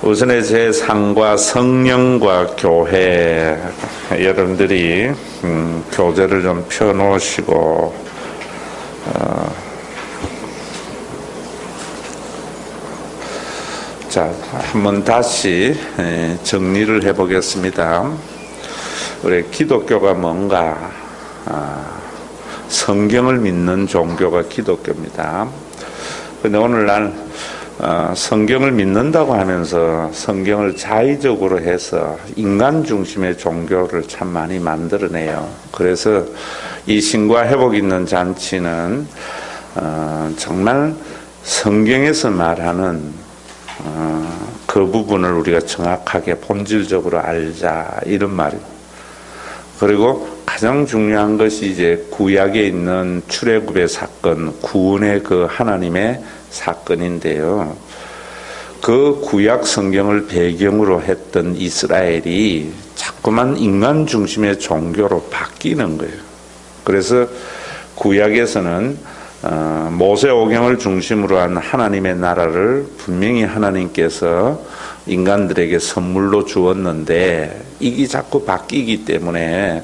우선의 제3과 성령과 교회, 여러분들이 교재를 좀 펴놓으시고 자, 한번 다시 정리를 해보겠습니다. 우리 기독교가 뭔가? 성경을 믿는 종교가 기독교입니다. 근데 오늘날 성경을 믿는다고 하면서 성경을 자의적으로 해서 인간 중심의 종교를 참 많이 만들어내요. 그래서 이 신과 회복 있는 잔치는 정말 성경에서 말하는 그 부분을 우리가 정확하게 본질적으로 알자, 이런 말이에요. 그리고 가장 중요한 것이 이제 구약에 있는 출애굽의 사건, 구원의 그 하나님의 사건인데요. 그 구약 성경을 배경으로 했던 이스라엘이 자꾸만 인간 중심의 종교로 바뀌는 거예요. 그래서 구약에서는 모세오경을 중심으로 한 하나님의 나라를 분명히 하나님께서 인간들에게 선물로 주었는데 이게 자꾸 바뀌기 때문에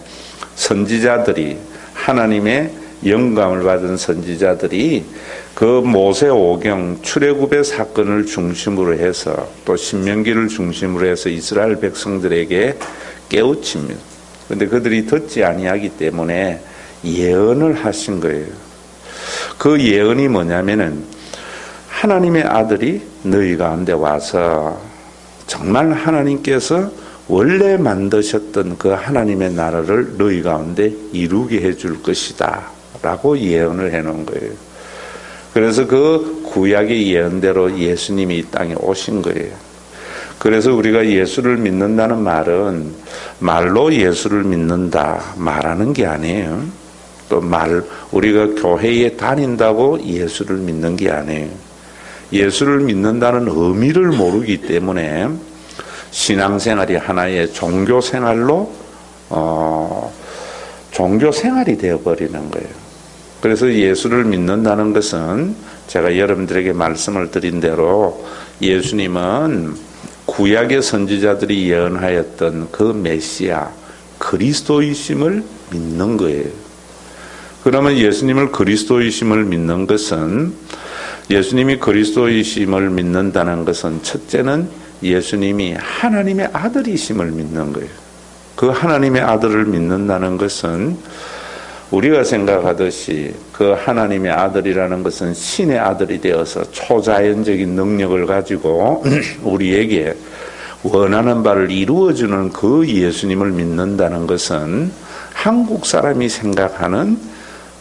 선지자들이, 하나님의 영감을 받은 선지자들이 그 모세오경 출애굽의 사건을 중심으로 해서 또 신명기를 중심으로 해서 이스라엘 백성들에게 깨우칩니다. 그런데 그들이 듣지 아니하기 때문에 예언을 하신 거예요. 그 예언이 뭐냐면은 하나님의 아들이 너희 가운데 와서 정말 하나님께서 원래 만드셨던 그 하나님의 나라를 너희 가운데 이루게 해줄 것이다 라고 예언을 해놓은 거예요. 그래서 그 구약의 예언대로 예수님이 이 땅에 오신 거예요. 그래서 우리가 예수를 믿는다는 말은 말로 예수를 믿는다 말하는 게 아니에요. 또 우리가 교회에 다닌다고 예수를 믿는 게 아니에요. 예수를 믿는다는 의미를 모르기 때문에 신앙생활이 하나의 종교생활로 종교생활이 되어버리는 거예요. 그래서 예수를 믿는다는 것은 제가 여러분들에게 말씀을 드린 대로 예수님은 구약의 선지자들이 예언하였던 그 메시아 그리스도이심을 믿는 거예요. 그러면 예수님을 그리스도이심을 믿는 것은, 예수님이 그리스도이심을 믿는다는 것은 첫째는 예수님이 하나님의 아들이심을 믿는 거예요. 그 하나님의 아들을 믿는다는 것은 우리가 생각하듯이 그 하나님의 아들이라는 것은 신의 아들이 되어서 초자연적인 능력을 가지고 우리에게 원하는 바를 이루어주는 그 예수님을 믿는다는 것은 한국 사람이 생각하는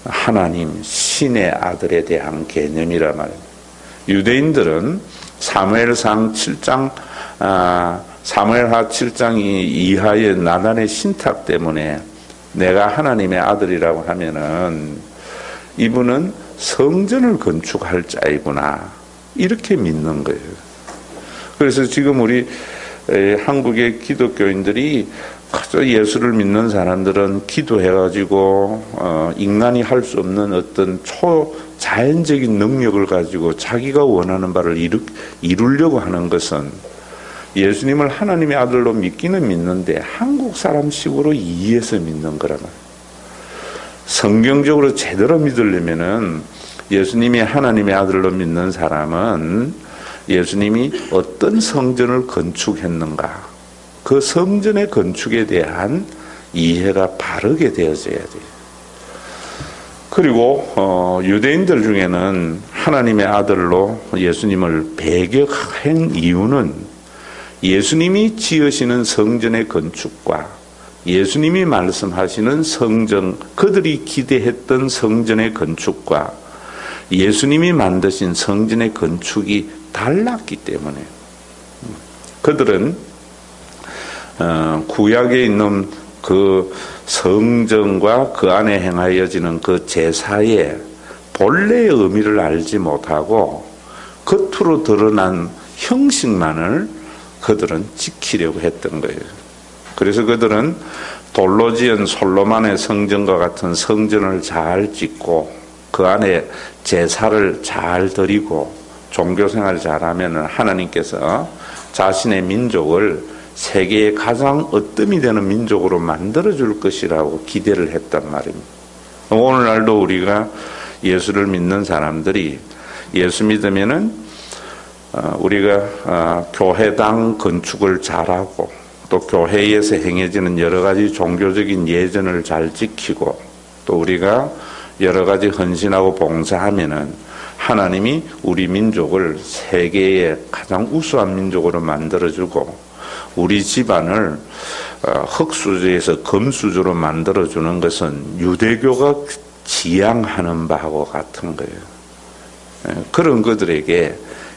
하나님, 신의 아들에 대한 개념이라 말입니다. 유대인들은 사무엘상 7장, 사무엘하 7장 이하의 나단의 신탁 때문에 내가 하나님의 아들이라고 하면은 이분은 성전을 건축할 자이구나, 이렇게 믿는 거예요. 그래서 지금 우리 한국의 기독교인들이 예수를 믿는 사람들은 기도해가지고 인간이 할 수 없는 어떤 초자연적인 능력을 가지고 자기가 원하는 바를 이루려고 하는 것은, 예수님을 하나님의 아들로 믿기는 믿는데 한국 사람식으로 이해해서 믿는 거란 말이에요. 성경적으로 제대로 믿으려면은 예수님이 하나님의 아들로 믿는 사람은 예수님이 어떤 성전을 건축했는가, 그 성전의 건축에 대한 이해가 바르게 되어져야 돼요. 그리고 유대인들 중에는 하나님의 아들로 예수님을 배격한 이유는 예수님이 지으시는 성전의 건축과 예수님이 말씀하시는 성전, 그들이 기대했던 성전의 건축과 예수님이 만드신 성전의 건축이 달랐기 때문에, 그들은 구약에 있는 그 성전과 그 안에 행하여지는 그 제사의 본래의 의미를 알지 못하고 겉으로 드러난 형식만을 그들은 지키려고 했던 거예요. 그래서 그들은 돌로 지은 솔로몬의 성전과 같은 성전을 잘 짓고 그 안에 제사를 잘 드리고 종교 생활을 잘하면 하나님께서 자신의 민족을 세계의 가장 으뜸이 되는 민족으로 만들어줄 것이라고 기대를 했단 말입니다. 오늘날도 우리가 예수를 믿는 사람들이 예수 믿으면은 우리가 교회당 건축을 잘하고 또 교회에서 행해지는 여러 가지 종교적인 예전을 잘 지키고 또 우리가 여러 가지 헌신하고 봉사하면은 하나님이 우리 민족을 세계의 가장 우수한 민족으로 만들어주고 우리 집안을 흙수저에서 금수저로 만들어주는 것은 유대교가 지향하는 바하고 같은 거예요. 그런 것들에게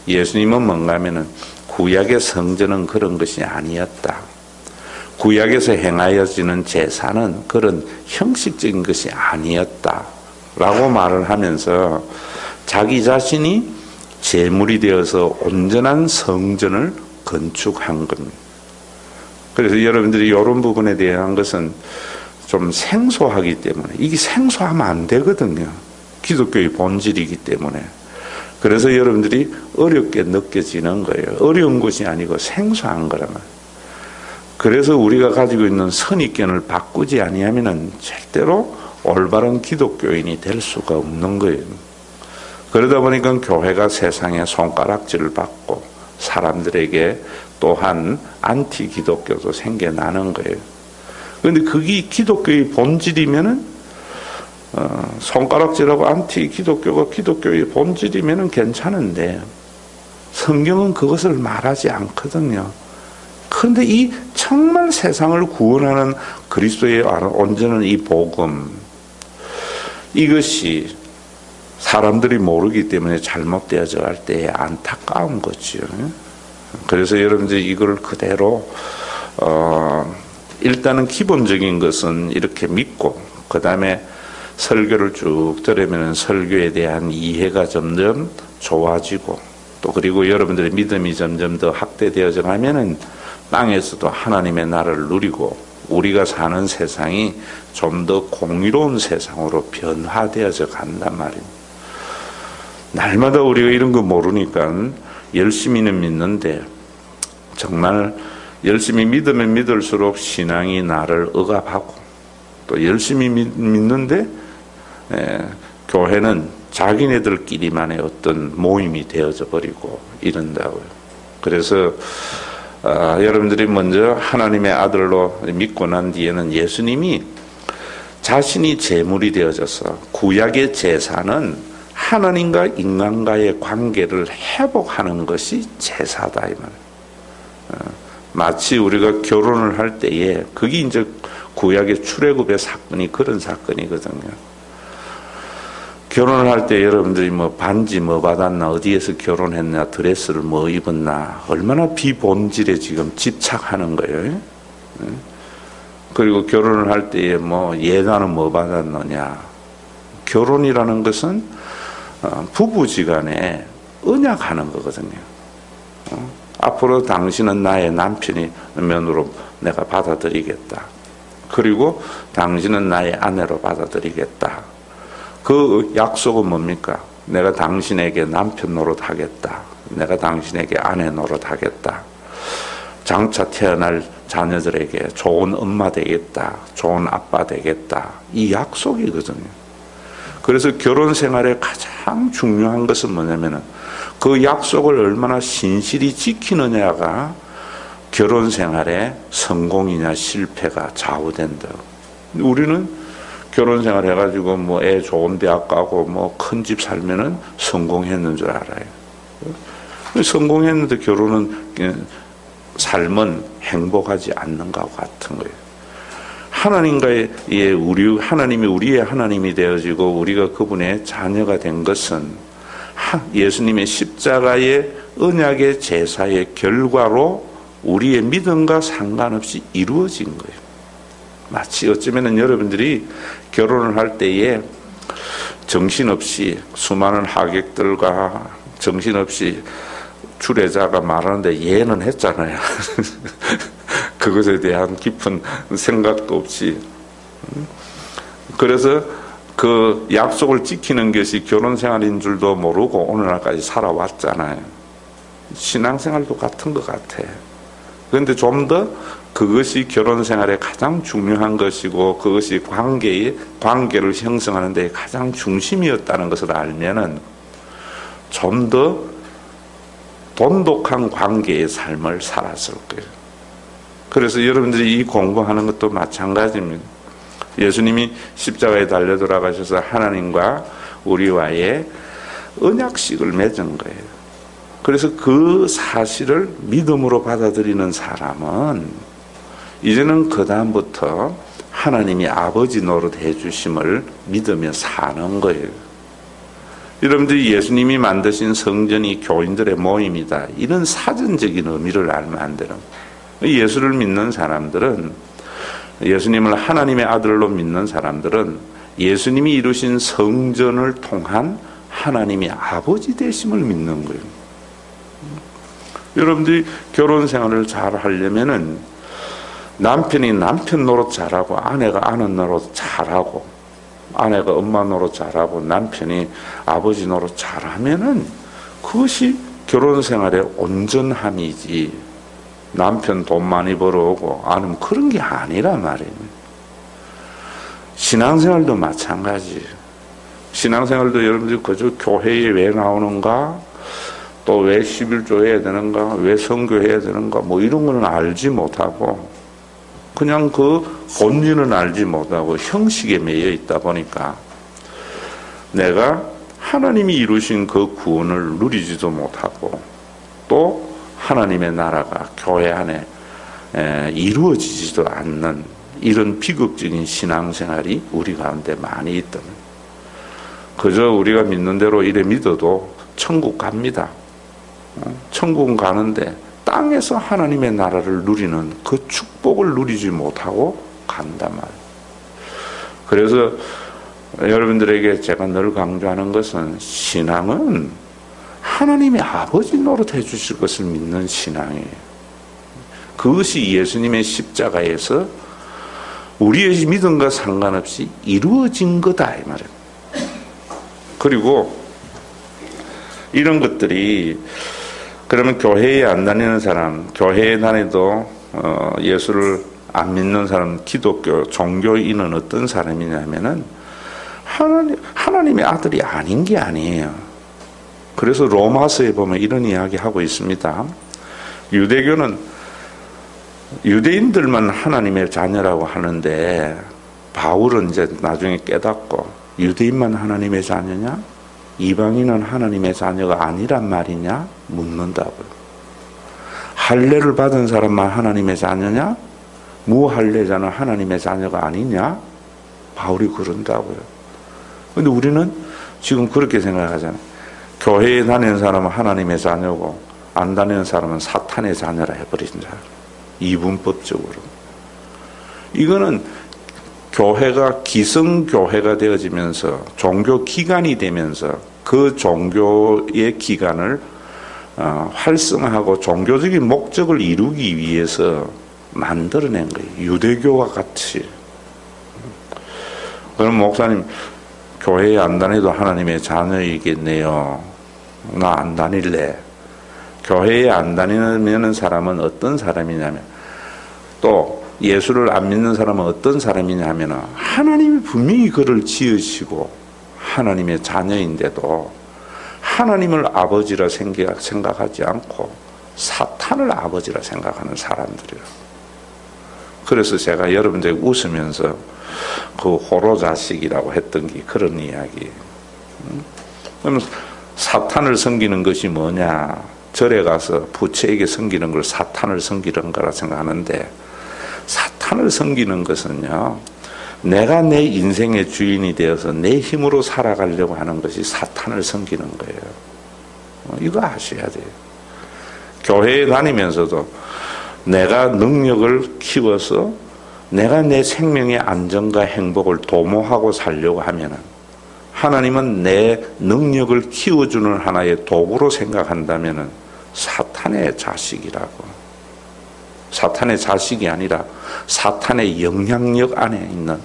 예수님은 뭔가 하면은 구약의 성전은 그런 것이 아니었다. 구약에서 행하여지는 제사는 그런 형식적인 것이 아니었다. 라고 말을 하면서 자기 자신이 제물이 되어서 온전한 성전을 건축한 겁니다. 그래서 여러분들이 이런 부분에 대한 것은 좀 생소하기 때문에 이게 생소하면 안 되거든요. 기독교의 본질이기 때문에. 그래서 여러분들이 어렵게 느껴지는 거예요. 어려운 것이 아니고 생소한 거라면. 그래서 우리가 가지고 있는 선입견을 바꾸지 아니하면은 절대로 올바른 기독교인이 될 수가 없는 거예요. 그러다 보니까 교회가 세상에 손가락질을 받고 사람들에게 또한 안티 기독교도 생겨나는 거예요. 그런데 그게 기독교의 본질이면은 손가락질하고 안티 기독교가 기독교의 본질이면은 괜찮은데 성경은 그것을 말하지 않거든요. 그런데 이 정말 세상을 구원하는 그리스도의 온전한 이 복음, 이것이 사람들이 모르기 때문에 잘못되어져 갈 때에 안타까운 거죠. 그래서 여러분들이 이걸 그대로 일단은 기본적인 것은 이렇게 믿고 그 다음에 설교를 쭉 들으면 설교에 대한 이해가 점점 좋아지고 또 그리고 여러분들의 믿음이 점점 더 확대되어져 가면은 땅에서도 하나님의 나라를 누리고 우리가 사는 세상이 좀 더 공의로운 세상으로 변화되어져 간단 말입니다. 날마다 우리가 이런 거 모르니까 열심히는 믿는데 정말 열심히 믿으면 믿을수록 신앙이 나를 억압하고 또 열심히 믿는데 교회는 자기네들끼리만의 어떤 모임이 되어져 버리고 이런다고요. 그래서 여러분들이 먼저 하나님의 아들로 믿고 난 뒤에는 예수님이 자신이 제물이 되어져서 구약의 제사는 하나님과 인간과의 관계를 회복하는 것이 제사다 이 말이에요. 마치 우리가 결혼을 할 때에 그게 이제 구약의 출애굽의 사건이 그런 사건이거든요. 결혼을 할 때 여러분들이 뭐 반지 뭐 받았나 어디에서 결혼했나 드레스를 뭐 입었나 얼마나 비본질에 지금 집착하는 거예요. 그리고 결혼을 할 때에 뭐 예나는 뭐 받았느냐. 결혼이라는 것은 부부지간에 언약하는 거거든요. 앞으로 당신은 나의 남편이 면으로 내가 받아들이겠다. 그리고 당신은 나의 아내로 받아들이겠다. 그 약속은 뭡니까? 내가 당신에게 남편 노릇하겠다. 내가 당신에게 아내 노릇하겠다. 장차 태어날 자녀들에게 좋은 엄마 되겠다. 좋은 아빠 되겠다. 이 약속이거든요. 그래서 결혼 생활에 가장 중요한 것은 뭐냐면은 그 약속을 얼마나 신실히 지키느냐가 결혼 생활의 성공이냐 실패가 좌우된다. 우리는 결혼 생활 해가지고 뭐 애 좋은 대학 가고 뭐 큰 집 살면은 성공했는 줄 알아요. 성공했는데 결혼은 삶은 행복하지 않는 것 같은 거예요. 하나님과의 하나님이 우리의 하나님이 되어지고 우리가 그분의 자녀가 된 것은 예수님의 십자가의 언약의 제사의 결과로 우리의 믿음과 상관없이 이루어진 거예요. 마치 어쩌면 여러분들이 결혼을 할 때에 정신없이 수많은 하객들과 정신없이 주례자가 말하는데 예는 했잖아요. 그것에 대한 깊은 생각도 없이. 그래서 그 약속을 지키는 것이 결혼 생활인 줄도 모르고 오늘날까지 살아왔잖아요. 신앙생활도 같은 것 같아. 그런데 좀 더 그것이 결혼 생활에 가장 중요한 것이고 그것이 관계를 형성하는 데 가장 중심이었다는 것을 알면은 좀 더 돈독한 관계의 삶을 살았을 거예요. 그래서 여러분들이 이 공부하는 것도 마찬가지입니다. 예수님이 십자가에 달려 돌아가셔서 하나님과 우리와의 언약식을 맺은 거예요. 그래서 그 사실을 믿음으로 받아들이는 사람은 이제는 그 다음부터 하나님이 아버지 노릇해 주심을 믿으며 사는 거예요. 여러분들이 예수님이 만드신 성전이 교인들의 모임이다, 이런 사전적인 의미를 알면 안 되는 거예요. 예수를 믿는 사람들은, 예수님을 하나님의 아들로 믿는 사람들은 예수님이 이루신 성전을 통한 하나님이 아버지 되심을 믿는 거예요. 여러분들이 결혼 생활을 잘 하려면은 남편이 남편 노릇 잘하고 아내가 아내 노릇 잘하고 아내가 엄마 노릇 잘하고 남편이 아버지 노릇 잘하면은 그것이 결혼 생활의 온전함이지, 남편 돈 많이 벌어오고 아니면 그런 게 아니란 말이에요. 신앙생활도 마찬가지. 신앙생활도 여러분들이 그저 교회에 왜 나오는가, 또 왜 11조 해야 되는가, 왜 선교해야 되는가, 뭐 이런 거는 알지 못하고 그냥 그 본질은 알지 못하고 형식에 매여 있다 보니까 내가 하나님이 이루신 그 구원을 누리지도 못하고 또 하나님의 나라가 교회 안에 이루어지지도 않는 이런 비극적인 신앙생활이 우리 가운데 많이 있던, 그저 우리가 믿는 대로 이래 믿어도 천국 갑니다. 천국은 가는데 땅에서 하나님의 나라를 누리는 그 축복을 누리지 못하고 간단 말이에요. 그래서 여러분들에게 제가 늘 강조하는 것은 신앙은 하나님의 아버지 노릇해 주실 것을 믿는 신앙이에요. 그것이 예수님의 십자가에서 우리의 믿음과 상관없이 이루어진 거다 이 말이에요. 그리고 이런 것들이, 그러면 교회에 안 다니는 사람, 교회에 다니도 예수를 안 믿는 사람, 기독교 종교인은 어떤 사람이냐면은 하나님의 아들이 아닌 게 아니에요. 그래서 로마서에 보면 이런 이야기 하고 있습니다. 유대교는 유대인들만 하나님의 자녀라고 하는데 바울은 이제 나중에 깨닫고 유대인만 하나님의 자녀냐? 이방인은 하나님의 자녀가 아니란 말이냐? 묻는다고요. 할례를 받은 사람만 하나님의 자녀냐? 무할례자는 하나님의 자녀가 아니냐? 바울이 그런다고요. 근데 우리는 지금 그렇게 생각하잖아요. 교회에 다니는 사람은 하나님의 자녀고 안 다니는 사람은 사탄의 자녀라 해버린다. 이분법적으로. 이거는 교회가 기성교회가 되어지면서 종교 기관이 되면서 그 종교의 기관을 활성화하고 종교적인 목적을 이루기 위해서 만들어낸 거예요. 유대교와 같이. 그럼 목사님, 교회에 안 다니도 하나님의 자녀이겠네요. 나 안 다닐래. 교회에 안 다니는 사람은 어떤 사람이냐면, 또 예수를 안 믿는 사람은 어떤 사람이냐면, 하나님이 분명히 그를 지으시고 하나님의 자녀인데도 하나님을 아버지라 생각하지 않고 사탄을 아버지라 생각하는 사람들이에요. 그래서 제가 여러분들에게 웃으면서 그 호로 자식이라고 했던 게 그런 이야기예요. 그러면 사탄을 섬기는 것이 뭐냐? 절에 가서 부처에게 섬기는 걸 사탄을 섬기는 거라 생각하는데, 사탄을 섬기는 것은요, 내가 내 인생의 주인이 되어서 내 힘으로 살아가려고 하는 것이 사탄을 섬기는 거예요. 이거 아셔야 돼요. 교회에 다니면서도 내가 능력을 키워서 내가 내 생명의 안정과 행복을 도모하고 살려고 하면은, 하나님은 내 능력을 키워주는 하나의 도구로 생각한다면은 사탄의 자식이라고. 사탄의 자식이 아니라 사탄의 영향력 안에 있는,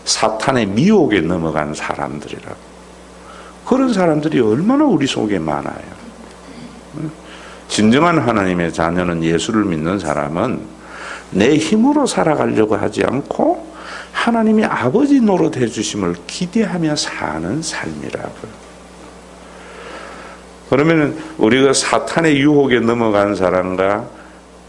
사탄의 미혹에 넘어간 사람들이라고. 그런 사람들이 얼마나 우리 속에 많아요. 진정한 하나님의 자녀는, 예수를 믿는 사람은 내 힘으로 살아가려고 하지 않고 하나님이 아버지 노릇해 주심을 기대하며 사는 삶이라고요. 그러면 우리가 사탄의 유혹에 넘어간 사람과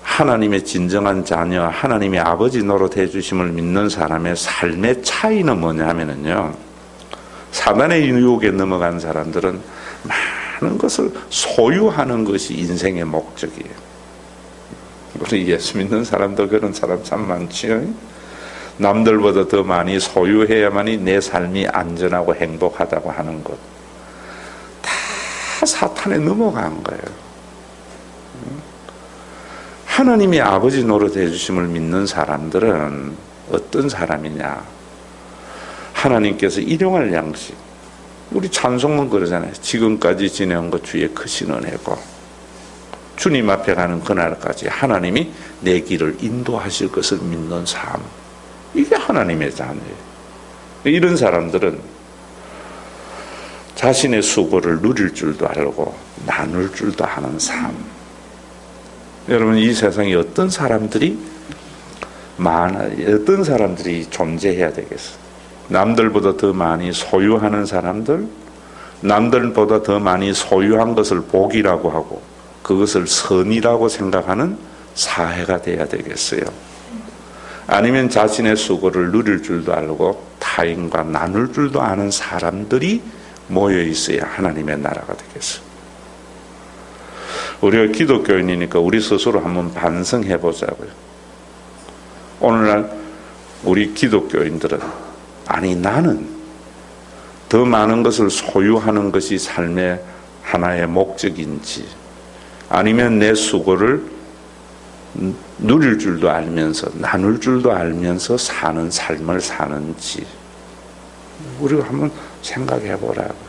하나님의 진정한 자녀, 하나님의 아버지 노릇해 주심을 믿는 사람의 삶의 차이는 뭐냐면요, 사단의 유혹에 넘어간 사람들은 많은 것을 소유하는 것이 인생의 목적이에요. 우리 예수 믿는 사람들 그런 사람 참 많지요. 남들보다 더 많이 소유해야만이 내 삶이 안전하고 행복하다고 하는 것, 다 사탄에 넘어간 거예요. 하나님이 아버지 노릇해 주심을 믿는 사람들은 어떤 사람이냐, 하나님께서 일용할 양식, 우리 찬송은 그러잖아요. 지금까지 지내온 것 주의 크신 은혜고, 주님 앞에 가는 그날까지 하나님이 내 길을 인도하실 것을 믿는 삶, 이게 하나님의 자녀예요. 이런 사람들은 자신의 수고를 누릴 줄도 알고 나눌 줄도 아는 삶. 여러분, 이 세상에 어떤 사람들이 어떤 사람들이 존재해야 되겠어요? 남들보다 더 많이 소유하는 사람들, 남들보다 더 많이 소유한 것을 복이라고 하고 그것을 선이라고 생각하는 사회가 돼야 되겠어요? 아니면 자신의 수고를 누릴 줄도 알고 타인과 나눌 줄도 아는 사람들이 모여 있어야 하나님의 나라가 되겠어요? 우리가 기독교인이니까 우리 스스로 한번 반성해 보자고요. 오늘날 우리 기독교인들은, 아니 나는 더 많은 것을 소유하는 것이 삶의 하나의 목적인지, 아니면 내 수고를 누릴 줄도 알면서 나눌 줄도 알면서 사는 삶을 사는지 우리가 한번 생각해 보라고.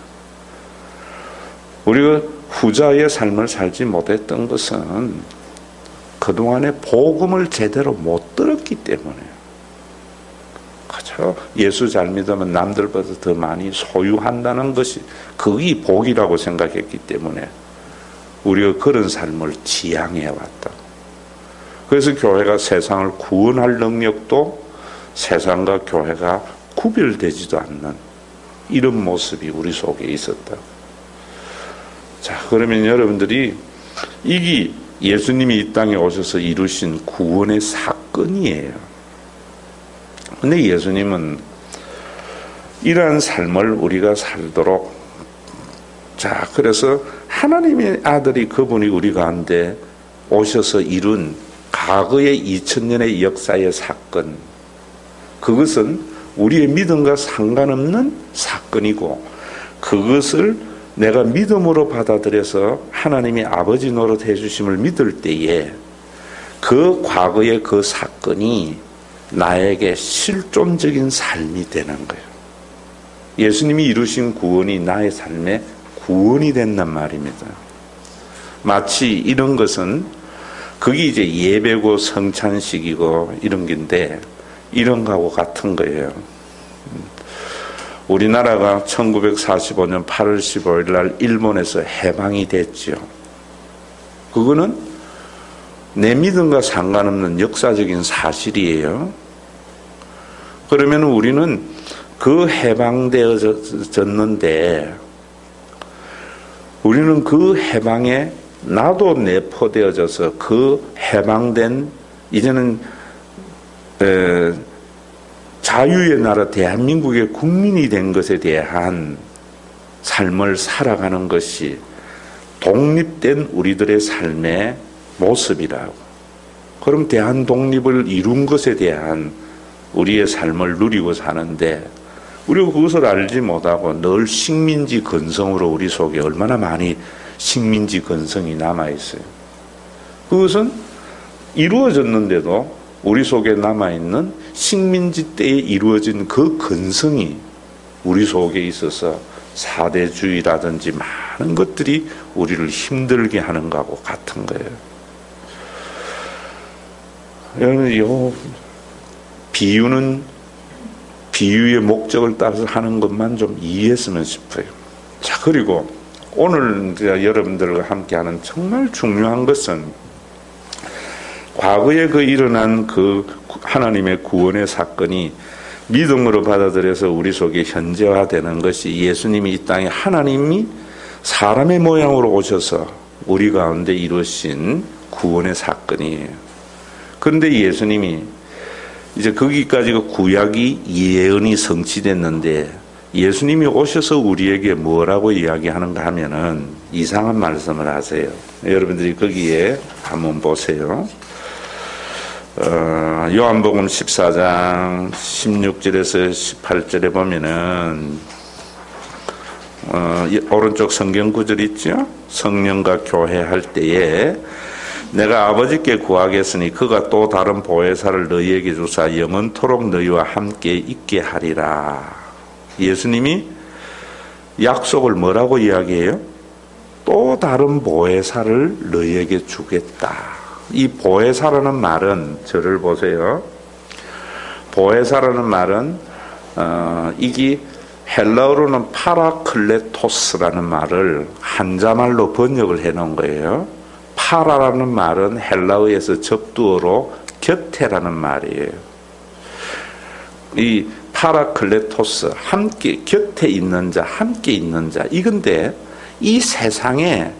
우리가 후자의 삶을 살지 못했던 것은 그동안에 복음을 제대로 못 들었기 때문에요. 그렇죠? 예수 잘 믿으면 남들보다 더 많이 소유한다는 것이 그게 복이라고 생각했기 때문에 우리가 그런 삶을 지향해 왔다. 그래서 교회가 세상을 구원할 능력도 세상과 교회가 구별되지도 않는 이런 모습이 우리 속에 있었다. 자, 그러면 여러분들이 이게 예수님이 이 땅에 오셔서 이루신 구원의 사건이에요. 근데 예수님은 이러한 삶을 우리가 살도록, 자, 그래서 하나님의 아들이, 그분이 우리 가운데 오셔서 이룬 과거의 2000년의 역사의 사건, 그것은 우리의 믿음과 상관없는 사건이고, 그것을 내가 믿음으로 받아들여서 하나님이 아버지 노릇 해주심을 믿을 때에 그 과거의 그 사건이 나에게 실존적인 삶이 되는 거예요. 예수님이 이루신 구원이 나의 삶에 구원이 된단 말입니다. 마치 이런 것은 그게 이제 예배고 성찬식이고 이런 건데, 이런 거하고 같은 거예요. 우리나라가 1945년 8월 15일 날 일본에서 해방이 됐죠. 그거는 내 믿음과 상관없는 역사적인 사실이에요. 그러면 우리는 그 해방되어졌는데, 우리는 그 해방에 나도 내포되어져서 그 해방된, 이제는 자유의 나라 대한민국의 국민이 된 것에 대한 삶을 살아가는 것이 독립된 우리들의 삶의 모습이라고. 그럼 대한 독립을 이룬 것에 대한 우리의 삶을 누리고 사는데, 우리가 그것을 알지 못하고 늘 식민지 근성으로 우리 속에 얼마나 많이 식민지 근성이 남아있어요. 그것은 이루어졌는데도 우리 속에 남아있는 식민지 때에 이루어진 그 근성이 우리 속에 있어서 사대주의라든지 많은 것들이 우리를 힘들게 하는 것하고 같은 거예요. 여러분, 비유는 비유의 목적을 따라서 하는 것만 좀 이해했으면 싶어요. 자, 그리고 오늘 여러분들과 함께하는 정말 중요한 것은 과거에 일어난 하나님의 구원의 사건이 믿음으로 받아들여서 우리 속에 현재화되는 것이 예수님이 이 땅에 하나님이 사람의 모양으로 오셔서 우리 가운데 이루신 구원의 사건이에요. 그런데 예수님이 이제 거기까지가 구약이 예언이 성취됐는데 예수님이 오셔서 우리에게 뭐라고 이야기하는가 하면은 이상한 말씀을 하세요. 여러분들이 거기에 한번 보세요. 요한복음 14장 16절에서 18절에 보면은 오른쪽 성경 구절 있죠? 성령과 교회할 때에 내가 아버지께 구하겠으니 그가 또 다른 보혜사를 너희에게 주사 영원토록 너희와 함께 있게 하리라. 예수님이 약속을 뭐라고 이야기해요? 또 다른 보혜사를 너희에게 주겠다. 이 보혜사라는 말은 저를 보세요. 보혜사라는 말은 이게 헬라어로는 파라클레토스라는 말을 한자말로 번역을 해놓은 거예요. 파라라는 말은 헬라어에서 접두어로 곁에라는 말이에요. 이 파라클레토스, 함께, 곁에 있는 자, 함께 있는 자. 이건데 이 세상에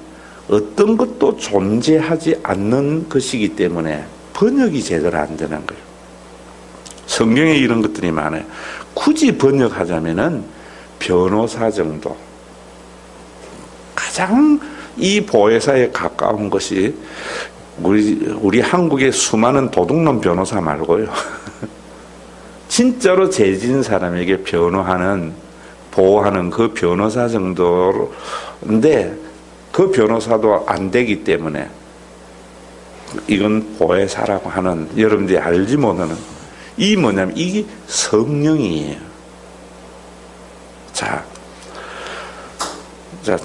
어떤 것도 존재하지 않는 것이기 때문에 번역이 제대로 안 되는 거예요. 성경에 이런 것들이 많아요. 굳이 번역하자면은 변호사 정도. 가장 이 보혜사에 가까운 것이 우리 한국의 수많은 도둑놈 변호사 말고요. 진짜로 죄진 사람에게 변호하는, 보호하는 그 변호사 정도인데 그 변호사도 안 되기 때문에 이건 보혜사라고 하는, 여러분들이 알지 못하는 이 뭐냐면 이게 성령이에요. 자,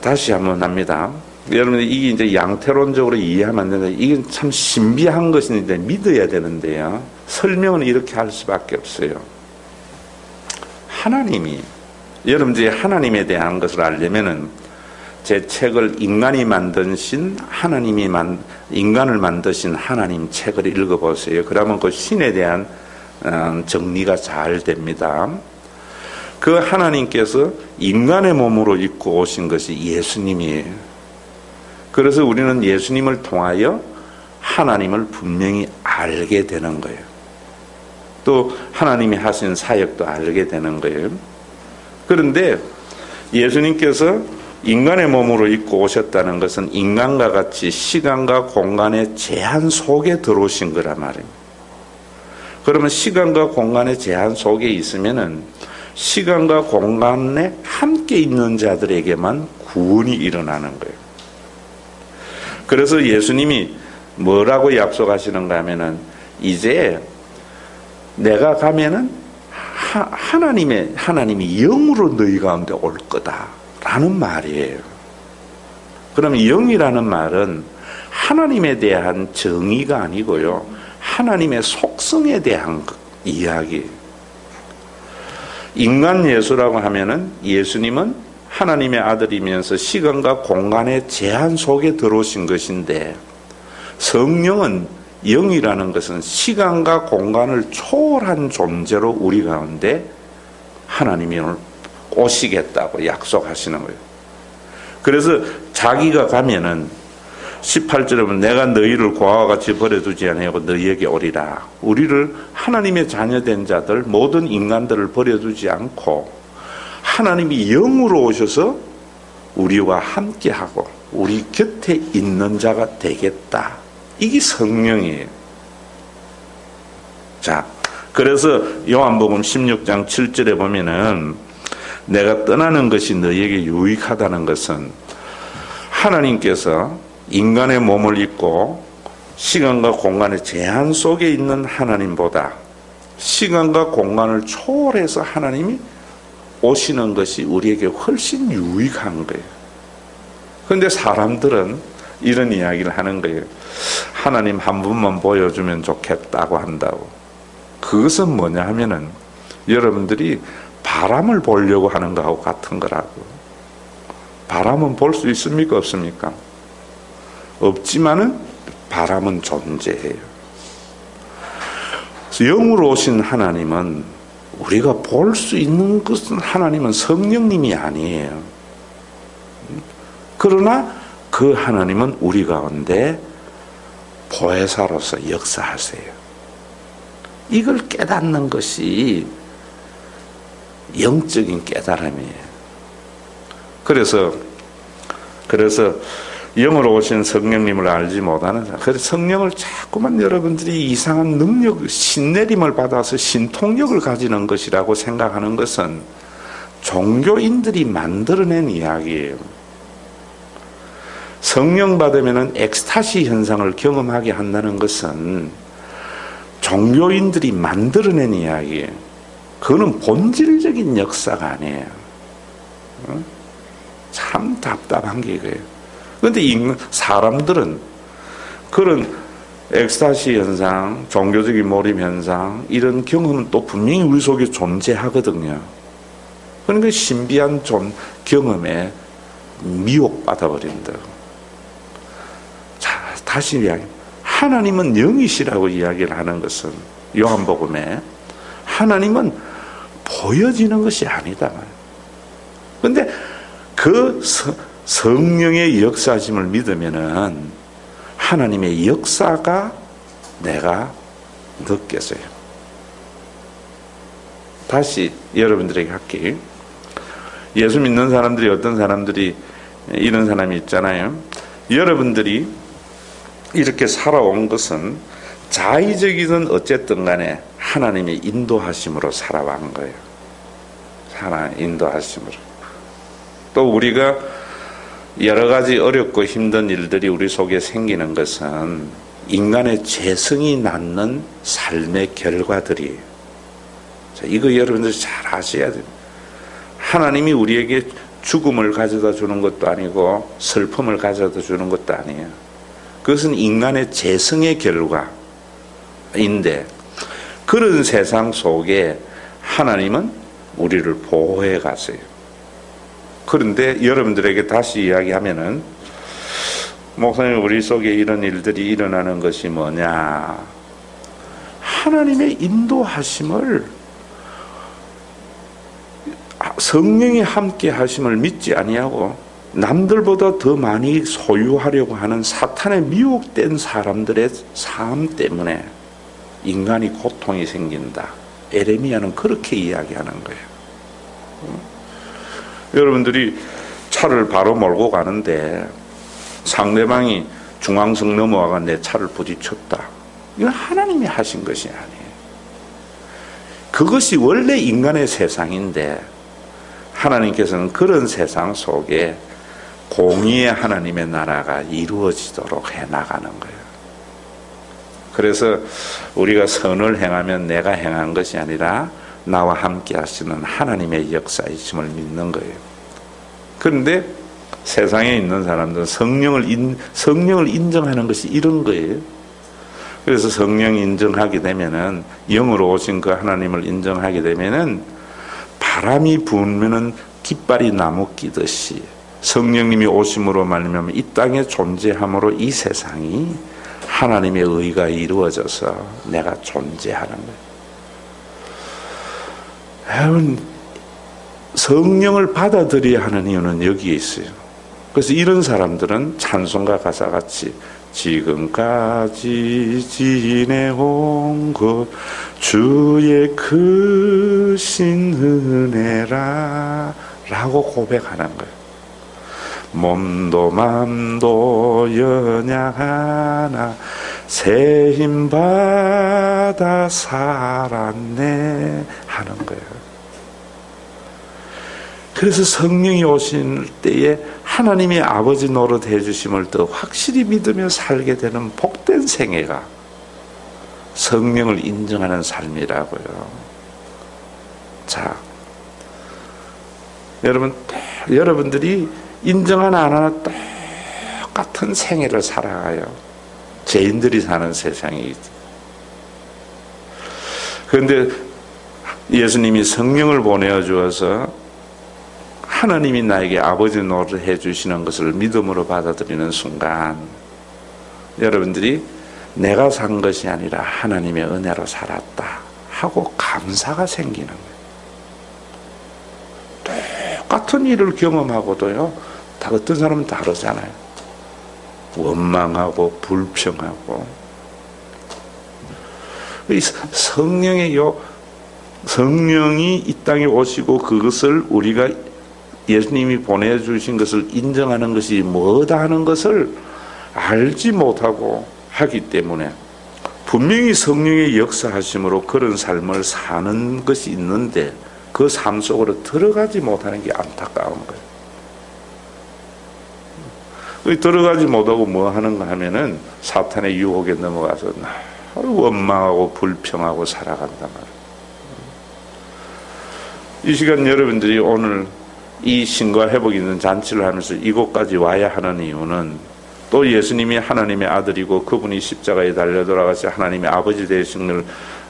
다시 한번 합니다. 여러분들 이게 이제 양태론적으로 이해하면 안 되는데 이게 참 신비한 것인데 믿어야 되는데요. 설명은 이렇게 할 수밖에 없어요. 하나님이, 여러분들이 하나님에 대한 것을 알려면은 제 책을 인간이 만드신 인간을 만드신 하나님 책을 읽어보세요. 그러면 그 신에 대한 정리가 잘 됩니다. 그 하나님께서 인간의 몸으로 입고 오신 것이 예수님이에요. 그래서 우리는 예수님을 통하여 하나님을 분명히 알게 되는 거예요. 또 하나님이 하신 사역도 알게 되는 거예요. 그런데 예수님께서 인간의 몸으로 입고 오셨다는 것은 인간과 같이 시간과 공간의 제한 속에 들어오신 거란 말입니다. 그러면 시간과 공간의 제한 속에 있으면은 시간과 공간에 함께 있는 자들에게만 구원이 일어나는 거예요. 그래서 예수님이 뭐라고 약속하시는가 하면은 이제 내가 가면은 하나님이 영으로 너희 가운데 올 거다라는 말이에요. 그러면 영이라는 말은 하나님에 대한 정의가 아니고요. 하나님의 속성에 대한 이야기. 인간 예수라고 하면은 예수님은 하나님의 아들이면서 시간과 공간의 제한 속에 들어오신 것인데 성령은 영이라는 것은 시간과 공간을 초월한 존재로 우리 가운데 하나님이 오시겠다고 약속하시는 거예요. 그래서 자기가 가면은 18절에 보면 내가 너희를 고아와 같이 버려두지 아니하고 너희에게 오리라. 우리를 하나님의 자녀된 자들 모든 인간들을 버려두지 않고 하나님이 영으로 오셔서 우리와 함께하고 우리 곁에 있는 자가 되겠다. 이게 성령이에요. 자, 그래서 요한복음 16장 7절에 보면은 내가 떠나는 것이 너희에게 유익하다는 것은 하나님께서 인간의 몸을 입고 시간과 공간의 제한 속에 있는 하나님보다 시간과 공간을 초월해서 하나님이 오시는 것이 우리에게 훨씬 유익한 거예요. 그런데 사람들은 이런 이야기를 하는 거예요. 하나님 한 분만 보여주면 좋겠다고 한다고. 그것은 뭐냐 하면은 여러분들이 바람을 보려고 하는 거하고 같은 거라고. 바람은 볼 수 있습니까? 없습니까? 없지만은 바람은 존재해요. 영으로 오신 하나님은 우리가 볼 수 있는 것은 하나님은 성령님이 아니에요. 그러나 그 하나님은 우리 가운데 보혜사로서 역사하세요. 이걸 깨닫는 것이 영적인 깨달음이에요. 그래서 영으로 오신 성령님을 알지 못하는 사람, 그래서 성령을 자꾸만 여러분들이 이상한 능력, 신내림을 받아서 신통력을 가지는 것이라고 생각하는 것은 종교인들이 만들어낸 이야기예요. 성령 받으면 엑스타시 현상을 경험하게 한다는 것은 종교인들이 만들어낸 이야기예요. 그거는 본질적인 역사가 아니에요. 참 답답한 게 이거예요. 그런데 사람들은 그런 엑스타시 현상, 종교적인 몰입 현상, 이런 경험은 또 분명히 우리 속에 존재하거든요. 그러니까 신비한 경험에 미혹받아 버린다. 자, 다시 이야기. 하나님은 영이시라고 이야기를 하는 것은 요한복음에 하나님은 보여지는 것이 아니다. 그런데 그 성령의 역사심을 믿으면은 하나님의 역사가 내가 느껴져요. 다시 여러분들에게 할게요. 예수 믿는 사람들이 어떤 사람들이 이런 사람이 있잖아요. 여러분들이 이렇게 살아온 것은 자의적이든 어쨌든 간에 하나님의 인도하심으로 살아온 거예요. 하나님의 인도하심으로. 또 우리가 여러 가지 어렵고 힘든 일들이 우리 속에 생기는 것은 인간의 죄성이 낳는 삶의 결과들이에요. 자, 이거 여러분들 잘 아셔야 돼요. 하나님이 우리에게 죽음을 가져다 주는 것도 아니고 슬픔을 가져다 주는 것도 아니에요. 그것은 인간의 죄성의 결과인데 그런 세상 속에 하나님은 우리를 보호해 가세요. 그런데 여러분들에게 다시 이야기하면은 목사님 우리 속에 이런 일들이 일어나는 것이 뭐냐? 하나님의 인도하심을 성령이 함께 하심을 믿지 아니하고 남들보다 더 많이 소유하려고 하는 사탄에 미혹된 사람들의 삶 때문에 인간이 고통이 생긴다. 에레미야는 그렇게 이야기하는 거예요. 여러분들이 차를 바로 몰고 가는데 상대방이 중앙선 넘어와가 내 차를 부딪혔다. 이건 하나님이 하신 것이 아니에요. 그것이 원래 인간의 세상인데 하나님께서는 그런 세상 속에 공의의 하나님의 나라가 이루어지도록 해나가는 거예요. 그래서 우리가 선을 행하면 내가 행한 것이 아니라 나와 함께 하시는 하나님의 역사이심을 믿는 거예요. 그런데 세상에 있는 사람들은 성령을 인정하는 것이 이런 거예요. 그래서 성령 인정하게 되면은 영으로 오신 그 하나님을 인정하게 되면은 바람이 불면은 깃발이 나무 끼듯이 성령님이 오심으로 말미암아 이 땅에 존재함으로 이 세상이 하나님의 의가 이루어져서 내가 존재하는 거예요. 여러분, 성령을 받아들여야 하는 이유는 여기에 있어요. 그래서 이런 사람들은 찬송가 가사같이 지금까지 지내온 것 주의 크신 은혜라 라고 고백하는 거예요. 몸도 맘도 연약하나 새 힘 받아 살았네 하는 거예요. 그래서 성령이 오실 때에 하나님의 아버지 노릇 해주심을 더 확실히 믿으며 살게 되는 복된 생애가 성령을 인정하는 삶이라고요. 자, 여러분들이 인정하나 안 하나 똑같은 생애를 살아가요. 죄인들이 사는 세상이지. 그런데 예수님이 성령을 보내어 주어서 하나님이 나에게 아버지 노릇을 해주시는 것을 믿음으로 받아들이는 순간 여러분들이 내가 산 것이 아니라 하나님의 은혜로 살았다 하고 감사가 생기는 거예요. 똑같은 일을 경험하고도요, 다 어떤 사람은 다르잖아요. 원망하고 불평하고. 성령이 이 땅에 오시고 그것을 우리가 예수님이 보내주신 것을 인정하는 것이 뭐다 하는 것을 알지 못하고 하기 때문에 분명히 성령의 역사하심으로 그런 삶을 사는 것이 있는데 그 삶 속으로 들어가지 못하는 게 안타까운 거예요. 들어가지 못하고 뭐 하는가 하면은 사탄의 유혹에 넘어가서 원망하고 불평하고 살아간단 말이에요. 이 시간 여러분들이 오늘 이 신과 회복 있는 잔치를 하면서 이곳까지 와야 하는 이유는 또 예수님이 하나님의 아들이고 그분이 십자가에 달려 돌아가서 하나님의 아버지 되심을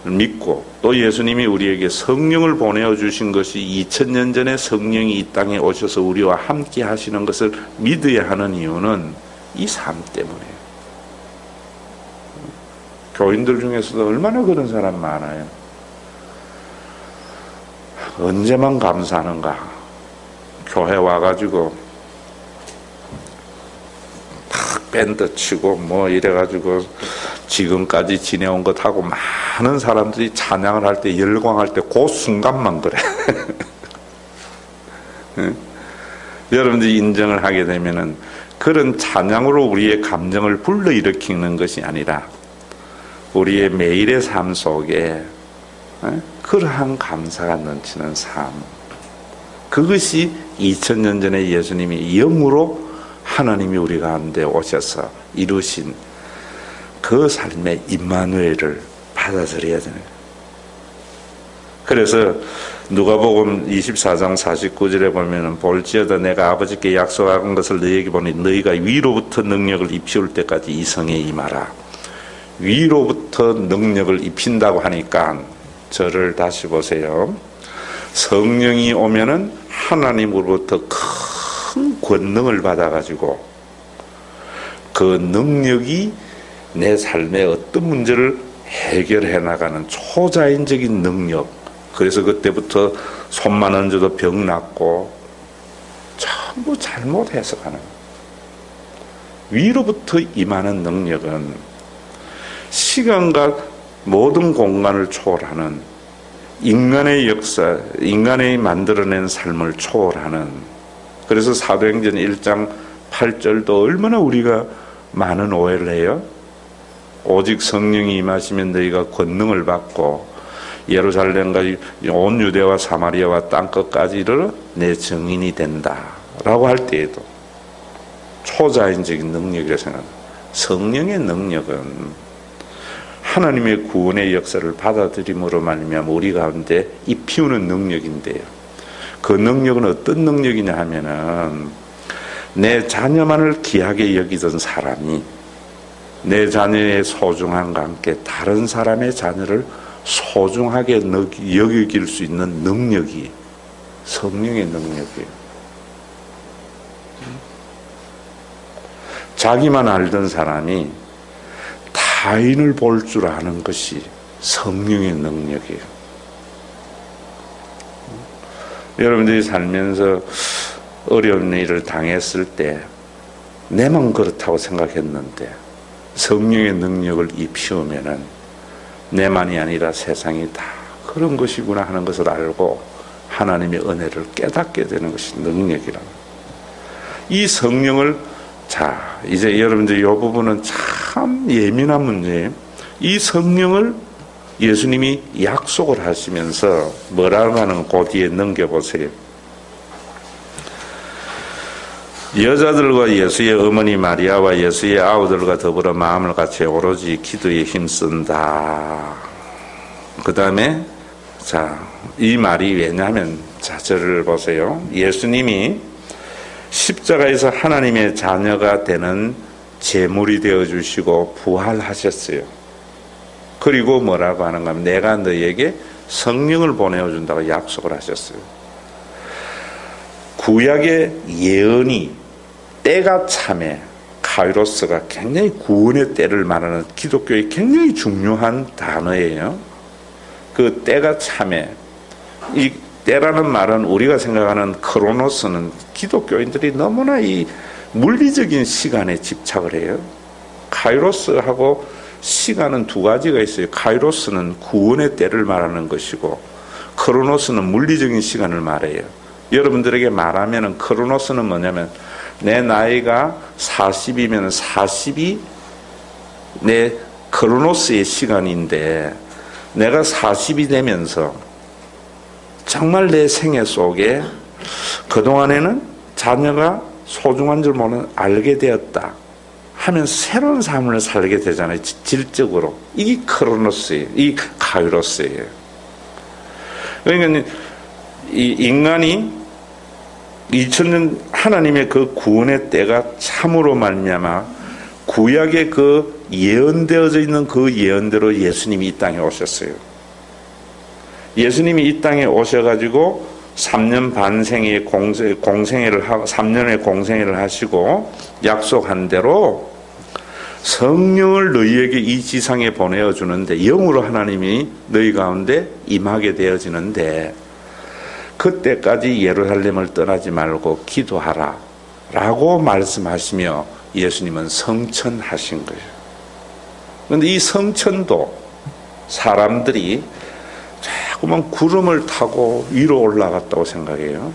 믿고 또 예수님이 우리에게 성령을 보내어 주신 것이 2000년 전에 성령이 이 땅에 오셔서 우리와 함께 하시는 것을 믿어야 하는 이유는 이 삶 때문이에요. 교인들 중에서도 얼마나 그런 사람 많아요. 언제만 감사하는가. 교회 와가지고 탁 밴드 치고 뭐 이래가지고 지금까지 지내온 것하고 많은 사람들이 찬양을 할 때 열광할 때 그 순간만 그래. 여러분들이 인정을 하게 되면은 그런 찬양으로 우리의 감정을 불러일으키는 것이 아니라 우리의 매일의 삶 속에 그러한 감사가 넘치는 삶, 그것이 2000년 전에 예수님이 영으로 하나님이 우리 가운데 오셔서 이루신 그 삶의 임마누엘을 받아들여야 되는 거예요. 그래서 누가복음 24장 49절에 보면은 볼지어다 내가 아버지께 약속한 것을 너희에게 보니 너희가 위로부터 능력을 입히올 때까지 이 성에 임하라. 위로부터 능력을 입힌다고 하니까 저를 다시 보세요. 성령이 오면은 하나님으로부터 큰 권능을 받아가지고 그 능력이 내 삶의 어떤 문제를 해결해 나가는 초자연적인 능력. 그래서 그때부터 손만 얹어도 병 낫고 전부 잘못 해석하는 위로부터 임하는 능력은 시간과 모든 공간을 초월하는 인간의 역사, 인간이 만들어낸 삶을 초월하는. 그래서 사도행전 1장 8절도 얼마나 우리가 많은 오해를 해요. 오직 성령이 임하시면 너희가 권능을 받고 예루살렘까지 온 유대와 사마리아와 땅끝까지 이르러 내 증인이 된다 라고 할 때에도 초자연적인 능력이라고 생각합니다. 성령의 능력은 하나님의 구원의 역사를 받아들임으로 말미암아 우리 가운데 입히우는 능력인데요. 그 능력은 어떤 능력이냐 하면은 내 자녀만을 귀하게 여기던 사람이 내 자녀의 소중함과 함께 다른 사람의 자녀를 소중하게 여길 수 있는 능력이 성령의 능력이에요. 자기만 알던 사람이 타인을 볼 줄 아는 것이 성령의 능력이에요. 여러분들이 살면서 어려운 일을 당했을 때 내만 그렇다고 생각했는데 성령의 능력을 입히우면은 내만이 아니라 세상이 다 그런 것이구나 하는 것을 알고 하나님의 은혜를 깨닫게 되는 것이 능력이라고. 이 성령을 자 이제 여러분들 이 부분은 참 예민한 문제예요. 이 성령을 예수님이 약속을 하시면서 뭐라고 하는 그 뒤에 넘겨보세요. 여자들과 예수의 어머니 마리아와 예수의 아우들과 더불어 마음을 같이 오로지 기도에 힘쓴다. 그 다음에 자, 이 말이 왜냐하면 자, 저를 보세요. 예수님이 십자가에서 하나님의 자녀가 되는 제물이 되어주시고 부활하셨어요. 그리고 뭐라고 하는가 하면 내가 너에게 성령을 보내어 준다고 약속을 하셨어요. 구약의 예언이 때가 참에 카이로스가 굉장히 구원의 때를 말하는 기독교의 굉장히 중요한 단어예요. 그 때가 참에, 이 때라는 말은 우리가 생각하는 크로노스는 기독교인들이 너무나 이 물리적인 시간에 집착을 해요. 카이로스하고 시간은 두 가지가 있어요. 카이로스는 구원의 때를 말하는 것이고 크로노스는 물리적인 시간을 말해요. 여러분들에게 말하면 크로노스는 뭐냐면 내 나이가 40이면 40이 내 크로노스의 시간인데 내가 40이 되면서 정말 내 생애 속에 그동안에는 자녀가 소중한 줄 모르는 알게 되었다 하면 새로운 삶을 살게 되잖아요. 질적으로. 이게 크로노스예요. 이 카이로스예요. 그러니까 이 인간이 2000년 하나님의 그 구원의 때가 참으로 말미암아 구약에 그 예언되어져 있는 그 예언대로 예수님이 이 땅에 오셨어요. 예수님이 이 땅에 오셔가지고 3년 반생의 공생애를 하고 3년의 공생애를 하시고 약속한 대로 성령을 너희에게 이 지상에 보내어 주는데 영으로 하나님이 너희 가운데 임하게 되어지는데 그때까지 예루살렘을 떠나지 말고 기도하라 라고 말씀하시며 예수님은 성천하신 거예요. 그런데 이 성천도 사람들이 자꾸만 구름을 타고 위로 올라갔다고 생각해요.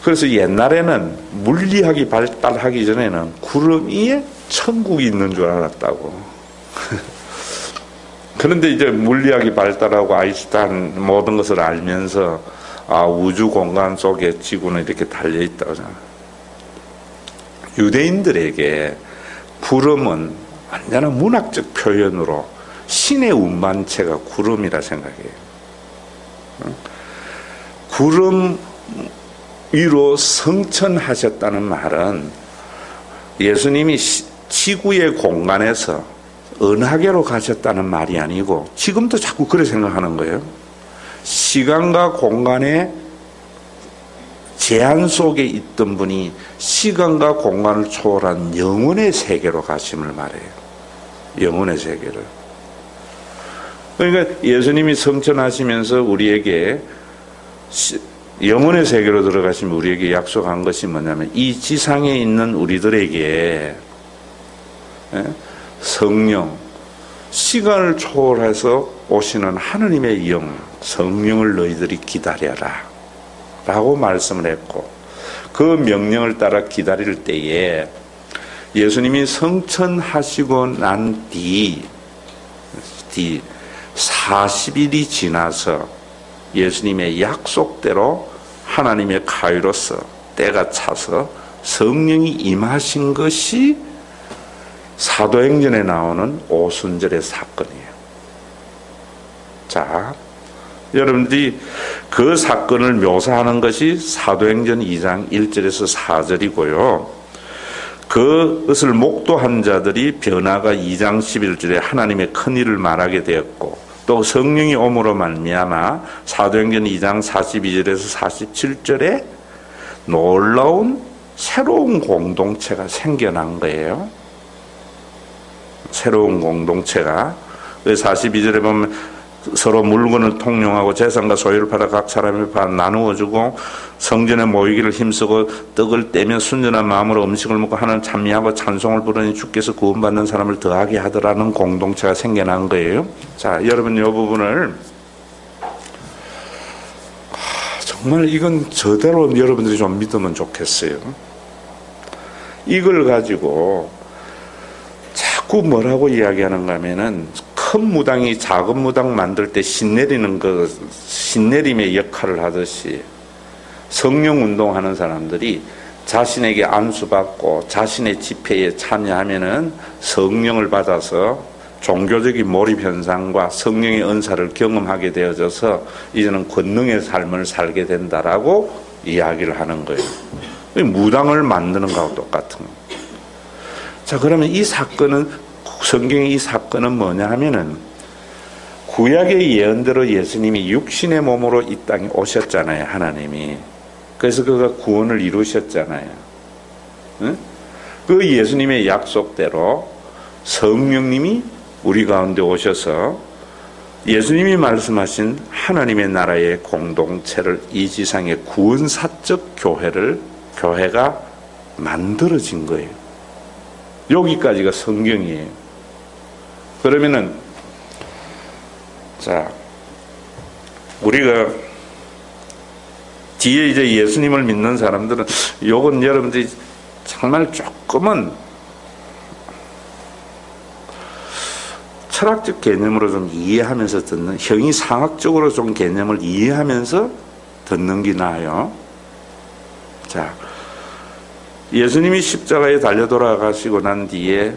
그래서 옛날에는 물리학이 발달하기 전에는 구름 위에 천국이 있는 줄 알았다고. 그런데 이제 물리학이 발달하고 아인슈타인 모든 것을 알면서 우주 공간 속에 지구는 이렇게 달려있다고 하잖아요. 유대인들에게 구름은 완전한 문학적 표현으로 신의 운반체가 구름이라 생각해요. 구름 위로 성천하셨다는 말은 예수님이 지구의 공간에서 은하계로 가셨다는 말이 아니고 지금도 자꾸 그렇게 생각하는 거예요. 시간과 공간의 제한 속에 있던 분이 시간과 공간을 초월한 영혼의 세계로 가심을 말해요. 영혼의 세계를. 그러니까 예수님이 성천하시면서 우리에게 영혼의 세계로 들어가시면 우리에게 약속한 것이 뭐냐면 이 지상에 있는 우리들에게 성령, 시간을 초월해서 오시는 하느님의 영, 성령을 너희들이 기다려라 라고 말씀을 했고 그 명령을 따라 기다릴 때에 예수님이 성천하시고 난 뒤 40일이 지나서 예수님의 약속대로 하나님의 카이로스 때가 차서 성령이 임하신 것이 사도행전에 나오는 오순절의 사건이에요. 자, 여러분들이 그 사건을 묘사하는 것이 사도행전 2장 1절에서 4절이고요. 그것을 목도한 자들이 변화가 2장 11절에 하나님의 큰일을 말하게 되었고 또 성령이 오므로 말미암아 사도행전 2장 42절에서 47절에 놀라운 새로운 공동체가 생겨난 거예요. 새로운 공동체가 42절에 보면 서로 물건을 통용하고 재산과 소유를 팔아 각 사람의 반 나누어주고 성전에 모이기를 힘쓰고 떡을 떼며 순전한 마음으로 음식을 먹고 하나님 찬미하고 찬송을 부르니 주께서 구원받는 사람을 더하게 하더라는 공동체가 생겨난 거예요. 자, 여러분 이 부분을 정말 이건 저대로 여러분들이 좀 믿으면 좋겠어요. 이걸 가지고 자꾸 뭐라고 이야기하는가 하면은 큰 무당이 작은 무당 만들 때 신내리는 신내림의 역할을 하듯이 성령 운동하는 사람들이 자신에게 안수받고 자신의 집회에 참여하면은 성령을 받아서 종교적인 몰입 현상과 성령의 은사를 경험하게 되어져서 이제는 권능의 삶을 살게 된다라고 이야기를 하는 거예요. 무당을 만드는 거하고 똑같은 거예요. 자, 그러면 이 사건은 성경의 이 사건은 뭐냐 하면은 구약의 예언대로 예수님이 육신의 몸으로 이 땅에 오셨잖아요. 하나님이. 그래서 그가 구원을 이루셨잖아요. 응? 그 예수님의 약속대로 성령님이 우리 가운데 오셔서 예수님이 말씀하신 하나님의 나라의 공동체를, 이 지상의 구원사적 교회가 만들어진 거예요. 여기까지가 성경이에요. 그러면은, 자, 우리가 뒤에 이제 예수님을 믿는 사람들은, 요건 여러분들이 정말 조금은 철학적 개념으로 좀 이해하면서 듣는, 형이상학적으로 좀 개념을 이해하면서 듣는 게 나아요. 자, 예수님이 십자가에 달려 돌아가시고 난 뒤에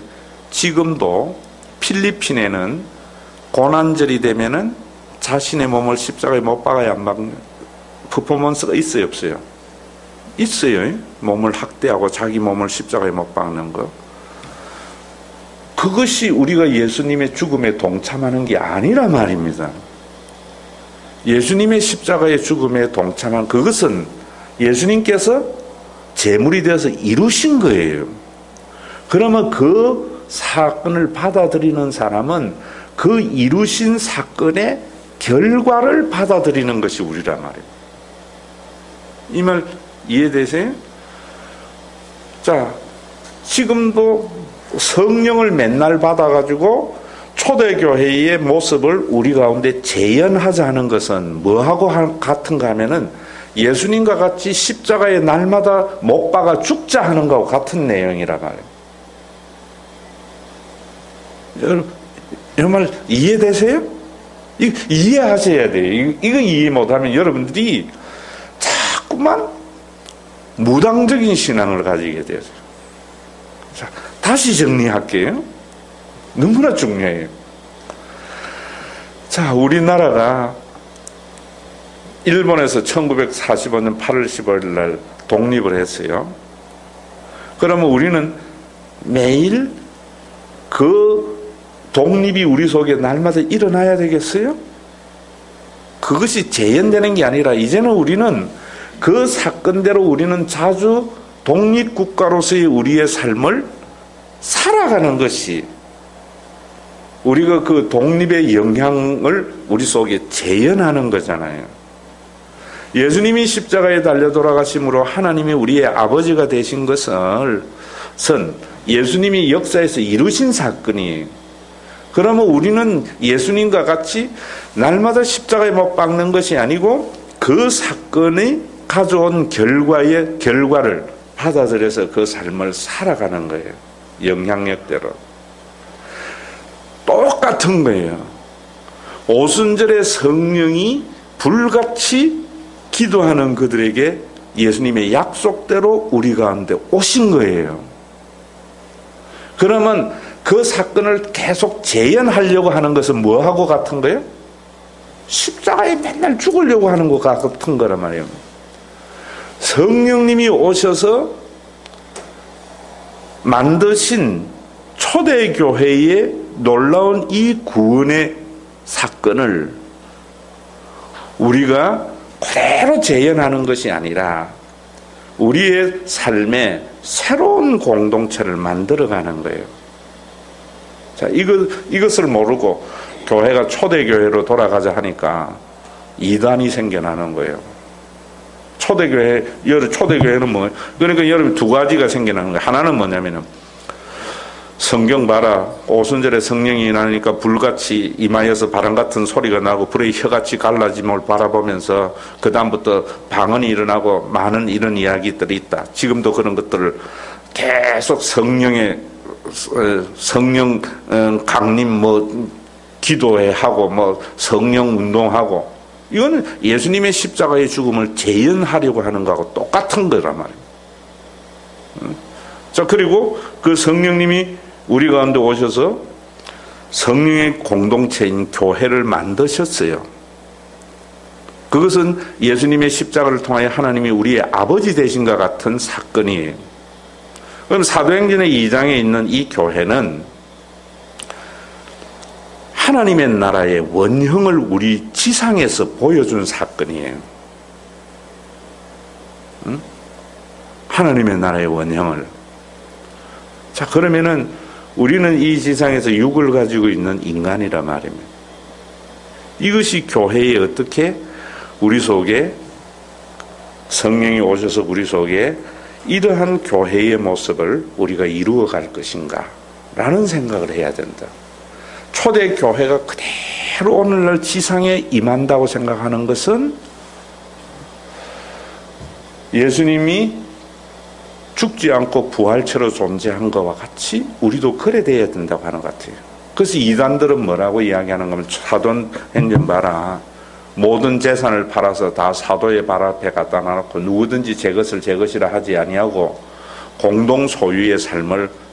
지금도 필리핀에는 고난절이 되면은 자신의 몸을 십자가에 못 박아야 안 박는 퍼포먼스가 있어요, 없어요? 있어요. 몸을 학대하고 자기 몸을 십자가에 못 박는 거. 그것이 우리가 예수님의 죽음에 동참하는 게 아니라 말입니다. 예수님의 십자가의 죽음에 동참한 그것은 예수님께서 제물이 되어서 이루신 거예요. 그러면 그 사건을 받아들이는 사람은 그 이루신 사건의 결과를 받아들이는 것이 우리란 말이에요. 이 말 이해되세요? 자, 지금도 성령을 맨날 받아가지고 초대교회의 모습을 우리 가운데 재현하자는 것은 뭐하고 같은가 하면은 예수님과 같이 십자가에 날마다 못 박아 죽자 하는 거하고 같은 내용이라 말이에요. 여러분 말 이해되세요? 이해하셔야 돼요. 이거 이해 못하면 여러분들이 자꾸만 무당적인 신앙을 가지게 돼요. 자, 다시 정리할게요. 너무나 중요해요. 자, 우리나라가 일본에서 1945년 8월 15일 날 독립을 했어요. 그러면 우리는 매일 그 독립이 우리 속에 날마다 일어나야 되겠어요? 그것이 재현되는 게 아니라 이제는 우리는 그 사건대로 우리는 자주 독립국가로서의 우리의 삶을 살아가는 것이 우리가 그 독립의 영향을 우리 속에 재현하는 거잖아요. 예수님이 십자가에 달려 돌아가심으로 하나님이 우리의 아버지가 되신 것은 예수님이 역사에서 이루신 사건이에요. 그러면 우리는 예수님과 같이 날마다 십자가에 못 박는 것이 아니고 그 사건이 가져온 결과를 받아들여서 그 삶을 살아가는 거예요. 영향력대로. 똑같은 거예요. 오순절에 성령이 불같이 기도하는 그들에게 예수님의 약속대로 우리 가운데 오신 거예요. 그러면 그 사건을 계속 재현하려고 하는 것은 뭐하고 같은 거예요? 십자가에 맨날 죽으려고 하는 것 같은 거란 말이에요. 성령님이 오셔서 만드신 초대교회의 놀라운 이 구원의 사건을 우리가 그대로 재현하는 것이 아니라 우리의 삶에 새로운 공동체를 만들어가는 거예요. 자, 이것을 모르고 교회가 초대교회로 돌아가자 하니까 이단이 생겨나는 거예요. 초대교회는 뭐, 그러니까 여러분 두 가지가 생겨나는 거예요. 하나는 뭐냐면은, 성경 봐라. 오순절에 성령이 임하니까 불같이 임하여서 바람 같은 소리가 나고 불의 혀같이 갈라짐을 바라보면서 그다음부터 방언이 일어나고 많은 이런 이야기들이 있다. 지금도 그런 것들을 계속 성령 강림 기도회 하고 성령 운동하고, 이거는 예수님의 십자가의 죽음을 재현하려고 하는 거하고 똑같은 거란 말이에요. 자, 그리고 그 성령님이 우리 가운데 오셔서 성령의 공동체인 교회를 만드셨어요. 그것은 예수님의 십자가를 통하여 하나님이 우리의 아버지 되신과 같은 사건이에요. 그럼 사도행전의 2장에 있는 이 교회는 하나님의 나라의 원형을 우리 지상에서 보여준 사건이에요. 응? 하나님의 나라의 원형을. 자, 그러면은 우리는 이 지상에서 육을 가지고 있는 인간이란 말입니다. 이것이 교회에 어떻게 우리 속에 성령이 오셔서 우리 속에 이러한 교회의 모습을 우리가 이루어 갈 것인가 라는 생각을 해야 된다. 초대 교회가 그대로 오늘날 지상에 임한다고 생각하는 것은 예수님이 죽지 않고 부활체로 존재한 것과 같이 우리도 그래 돼야 된다고 하는 것 같아요. 그래서 이단들은 뭐라고 이야기하는 거면 사도행전 봐라. 모든 재산을 팔아서 다 사도의 발 앞에 갖다 놔놓고 누구든지 제 것을 제 것이라 하지 아니하고 공동 소유의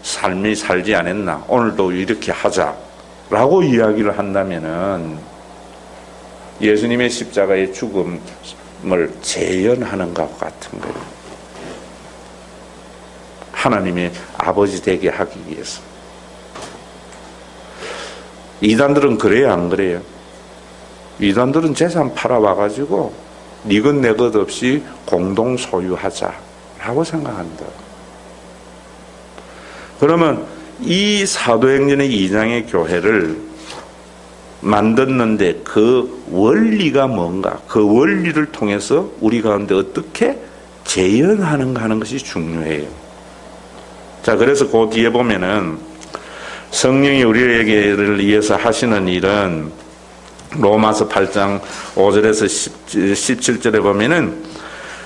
삶이 살지 않았나. 오늘도 이렇게 하자라고 이야기를 한다면은 예수님의 십자가의 죽음을 재현하는 것 같은 거예요. 하나님의 아버지 되게 하기 위해서. 이단들은 그래요, 안 그래요? 이단들은 재산 팔아와가지고 네 것 내 것 없이 공동 소유하자라고 생각한다. 그러면 이 사도행전의 2장의 교회를 만들는데 그 원리가 뭔가, 그 원리를 통해서 우리 가운데 어떻게 재현하는가 하는 것이 중요해요. 자, 그래서 그 뒤에 보면은 성령이 우리에게를 위해서 하시는 일은 로마서 8장 5절에서 17절에 보면은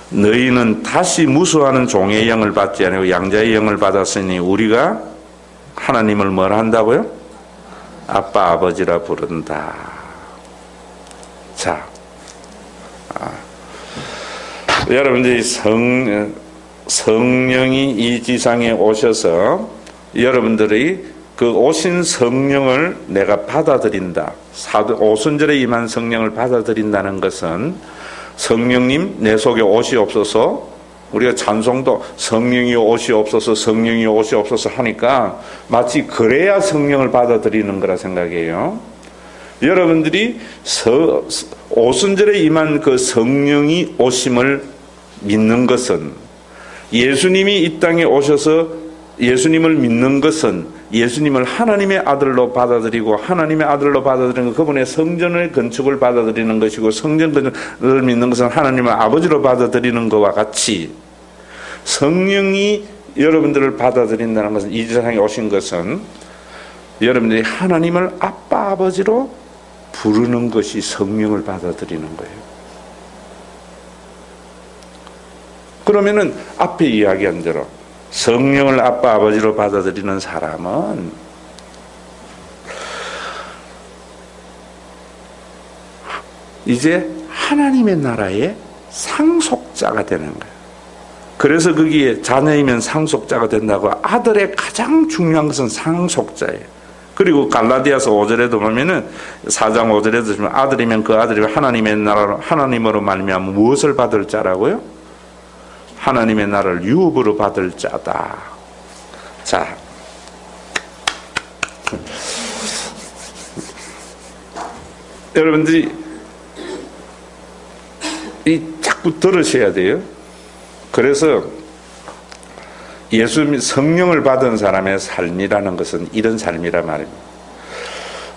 너희는 다시 무수하는 종의 영을 받지 아니고 양자의 영을 받았으니 우리가 하나님을 뭐라 한다고요? 아빠 아버지라 부른다. 자, 여러분들이 성령이 이 지상에 오셔서 여러분들이 그 오신 성령을 내가 받아들인다. 오순절에 임한 성령을 받아들인다는 것은 성령님 내 속에 오시옵소서. 우리가 찬송도 성령이 오시옵소서 성령이 오시옵소서 하니까 마치 그래야 성령을 받아들이는 거라 생각해요. 여러분들이 오순절에 임한 그 성령이 오심을 믿는 것은 예수님이 이 땅에 오셔서 예수님을 믿는 것은 예수님을 하나님의 아들로 받아들이고 하나님의 아들로 받아들이는 그분의 성전의 건축을 받아들이는 것이고 성전 건축을 믿는 것은 하나님을 아버지로 받아들이는 것과 같이 성령이 여러분들을 받아들인다는 것은 이 세상에 오신 것은 여러분들이 하나님을 아빠 아버지로 부르는 것이 성령을 받아들이는 거예요. 그러면은 앞에 이야기한 대로 성령을 아빠 아버지로 받아들이는 사람은 이제 하나님의 나라의 상속자가 되는 거예요. 그래서 거기에 자녀이면 상속자가 된다고. 아들의 가장 중요한 것은 상속자예요. 그리고 갈라디아서 5절에도 보면은 4장 5절에도 보면 아들이면 그 아들이 하나님의 나라로 하나님으로 말미암아 무엇을 받을 자라고요? 하나님의 나라를 유업으로 받을 자다. 자, 여러분들이 자꾸 들으셔야 돼요. 그래서 예수 성령을 받은 사람의 삶이라는 것은 이런 삶이란 말입니다.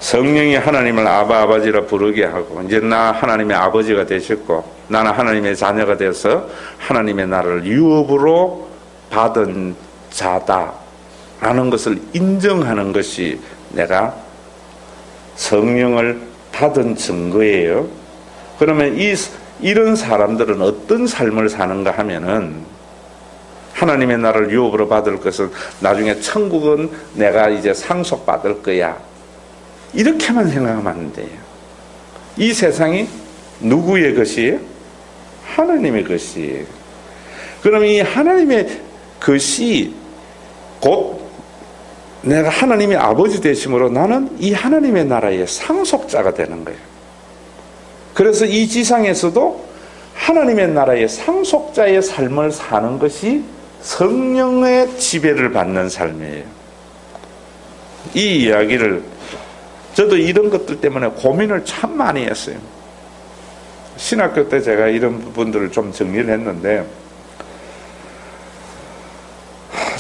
성령이 하나님을 아버지라 부르게 하고 이제 나 하나님의 아버지가 되셨고 나는 하나님의 자녀가 돼서 하나님의 나라를 유업으로 받은 자다라는 것을 인정하는 것이 내가 성령을 받은 증거예요. 그러면 이런 사람들은 어떤 삶을 사는가 하면은 하나님의 나라를 유업으로 받을 것은 나중에 천국은 내가 이제 상속받을 거야. 이렇게만 생각하면 안 돼요. 이 세상이 누구의 것이에요? 하나님의 것이에요. 그럼 이 하나님의 것이 곧 내가 하나님의 아버지 되심으로 나는 이 하나님의 나라의 상속자가 되는 거예요. 그래서 이 지상에서도 하나님의 나라의 상속자의 삶을 사는 것이 성령의 지배를 받는 삶이에요. 이 이야기를 저도 이런 것들 때문에 고민을 참 많이 했어요. 신학교 때 제가 이런 부분들을 좀 정리를 했는데,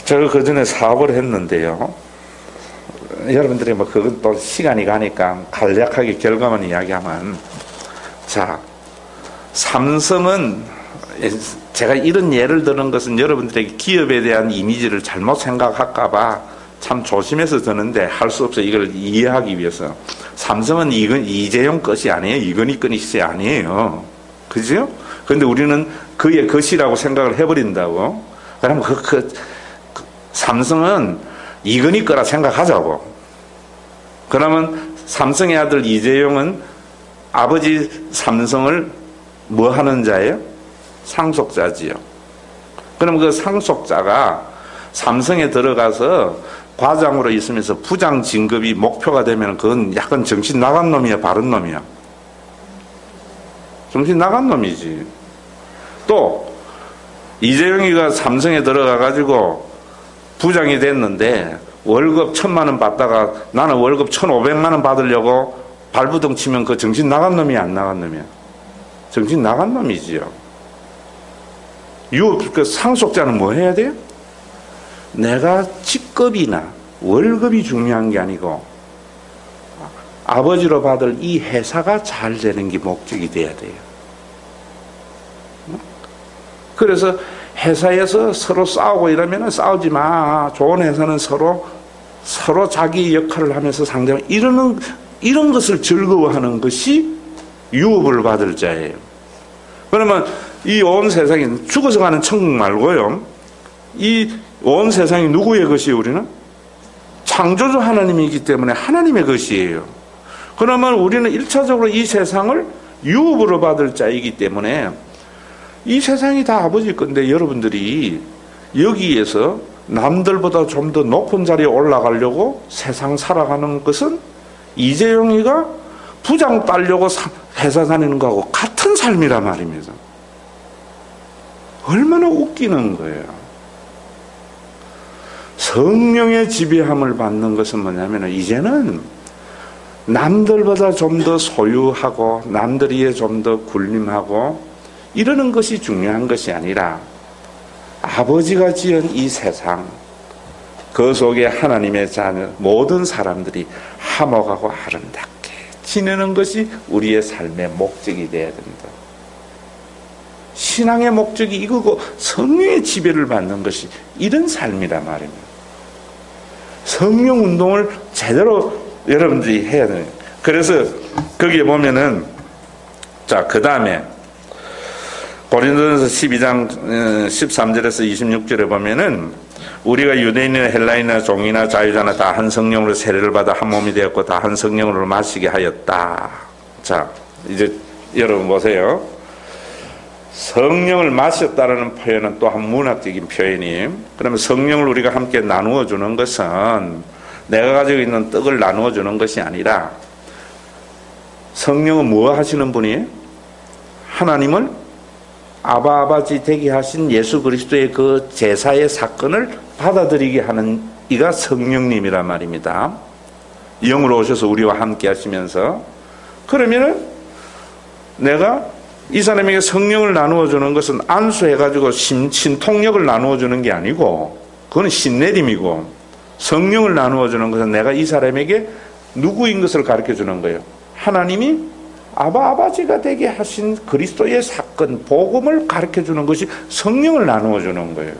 제가 그 전에 사업을 했는데요. 여러분들이 뭐 그건 또 시간이 가니까 간략하게 결과만 이야기하면, 자, 삼성은, 제가 이런 예를 드는 것은 여러분들에게 기업에 대한 이미지를 잘못 생각할까봐 참 조심해서 드는데 할 수 없어요. 이걸 이해하기 위해서. 삼성은 이재용 것이 아니에요. 이건희 것이 아니에요. 그죠? 그런데 우리는 그의 것이라고 생각을 해버린다고. 그러면 삼성은 이건희 거라 생각하자고. 그러면 삼성의 아들 이재용은 아버지 삼성을 뭐 하는 자예요? 상속자지요. 그럼 그 상속자가 삼성에 들어가서 과장으로 있으면서 부장 진급이 목표가 되면 그건 약간 정신 나간 놈이야, 바른 놈이야? 정신 나간 놈이지. 또 이재용이가 삼성에 들어가 가지고 부장이 됐는데 월급 1,000만 원 받다가 나는 월급 1,500만 원 받으려고 발부둥 치면 그 정신 나간 놈이야, 안 나간 놈이야? 정신 나간 놈이지요. 그 상속자는 뭐 해야 돼요? 내가 직급이나 월급이 중요한 게 아니고 아버지로 받을 이 회사가 잘 되는 게 목적이 돼야 돼요. 그래서 회사에서 서로 싸우고 이러면 싸우지 마. 좋은 회사는 서로 자기 역할을 하면서 상대방 이런 것을 즐거워하는 것이 유업을 받을 자예요. 그러면 이 온 세상이 죽어서 가는 천국 말고요. 이 온 세상이 누구의 것이에요, 우리는? 창조주 하나님이기 때문에 하나님의 것이에요. 그러면 우리는 1차적으로 이 세상을 유업으로 받을 자이기 때문에 이 세상이 다 아버지 건데 여러분들이 여기에서 남들보다 좀 더 높은 자리에 올라가려고 세상 살아가는 것은 이재용이가 부장 따려고 회사 다니는 거하고 같은 삶이란 말입니다. 얼마나 웃기는 거예요. 성령의 지배함을 받는 것은 뭐냐면 이제는 남들보다 좀 더 소유하고 남들이에 좀 더 군림하고 이러는 것이 중요한 것이 아니라 아버지가 지은 이 세상 그 속에 하나님의 자녀 모든 사람들이 화목하고 아름답게 지내는 것이 우리의 삶의 목적이 되어야 된다. 신앙의 목적이 이거고 성령의 지배를 받는 것이 이런 삶이란 말입니다. 성령 운동을 제대로 여러분들이 해야 돼요. 그래서 거기에 보면은 자, 그 다음에 고린도전서 12장 13절에서 26절에 보면은 우리가 유대인이나 헬라인이나 종이나 자유자나 다 한 성령으로 세례를 받아 한 몸이 되었고 다 한 성령으로 마시게 하였다. 자, 이제 여러분 보세요. 성령을 마셨다라는 표현은 또 한 문학적인 표현이에요. 그러면 성령을 우리가 함께 나누어 주는 것은 내가 가지고 있는 떡을 나누어 주는 것이 아니라 성령은 뭐 하시는 분이에요? 하나님을 아버지 되게 하신 예수 그리스도의 그 제사의 사건을 받아들이게 하는 이가 성령님이란 말입니다. 영으로 오셔서 우리와 함께 하시면서 그러면은 내가 이 사람에게 성령을 나누어 주는 것은 안수해가지고 신통력을 나누어 주는 게 아니고 그건 신내림이고 성령을 나누어 주는 것은 내가 이 사람에게 누구인 것을 가르쳐 주는 거예요. 하나님이 아버지가 되게 하신 그리스도의 사건, 복음을 가르쳐 주는 것이 성령을 나누어 주는 거예요.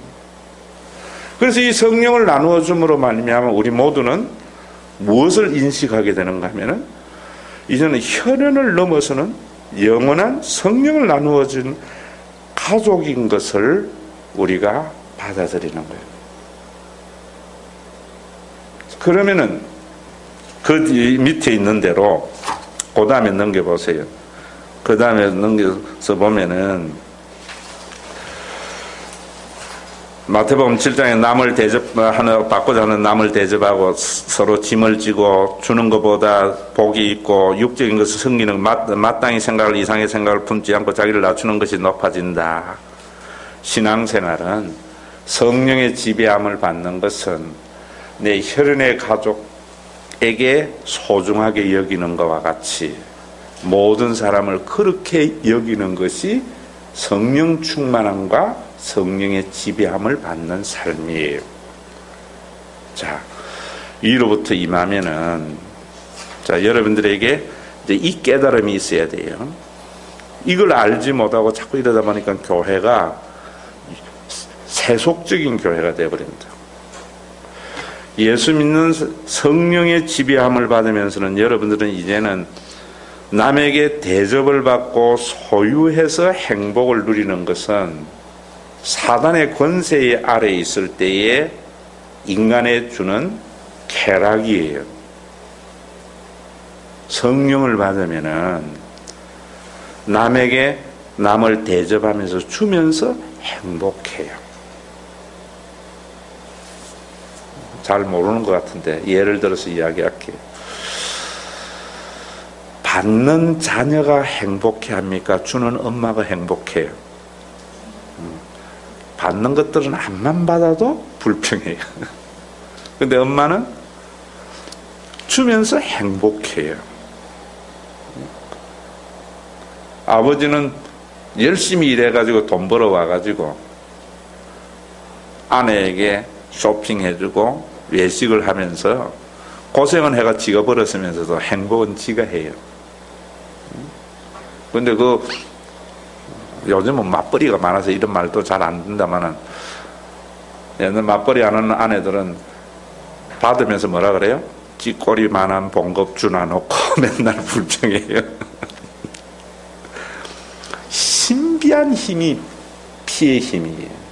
그래서 이 성령을 나누어 줌으로 말미암아 우리 모두는 무엇을 인식하게 되는가 하면은 이제는 혈연을 넘어서는 영원한 성령을 나누어 준 가족인 것을 우리가 받아들이는 거예요. 그러면은 그 밑에 있는 대로 그 다음에 넘겨보세요. 그 다음에 넘겨서 보면은 마태복음 7장에 남을 받고자 하는 남을 대접하고 서로 짐을 지고 주는 것보다 복이 있고 육적인 것을 섬기는 마땅히 생각을 이상의 생각을 품지 않고 자기를 낮추는 것이 높아진다. 신앙생활은 성령의 지배함을 받는 것은 내 혈연의 가족 소중하게 여기는 것과 같이 모든 사람을 그렇게 여기는 것이 성령 충만함과 성령의 지배함을 받는 삶이에요. 자, 위로부터 임하면은, 자, 여러분들에게 이제 이 깨달음이 있어야 돼요. 이걸 알지 못하고 자꾸 이러다 보니까 교회가 세속적인 교회가 되어버립니다. 예수 믿는 성령의 지배함을 받으면서는 여러분들은 이제는 남에게 대접을 받고 소유해서 행복을 누리는 것은 사단의 권세 아래에 있을 때에 인간에 주는 쾌락이에요. 성령을 받으면은 남에게 남을 대접하면서 주면서 행복해요. 잘 모르는 것 같은데 예를 들어서 이야기할게요. 받는 자녀가 행복해합니까? 주는 엄마가 행복해요. 받는 것들은 암만 받아도 불평해요. 근데 엄마는 주면서 행복해요. 아버지는 열심히 일해가지고 돈 벌어와가지고 아내에게 쇼핑해주고 외식을 하면서 고생은 해가 지가 벌었으면서도 행복은 지가 해요. 근데 요즘은 맞벌이가 많아서 이런 말도 잘 안 된다마는 옛날 맞벌이 하는 아내들은 받으면서 뭐라 그래요? 찌꼬리만한 봉급 주나 놓고 맨날 불평해요. 신비한 힘이 피의 힘이에요.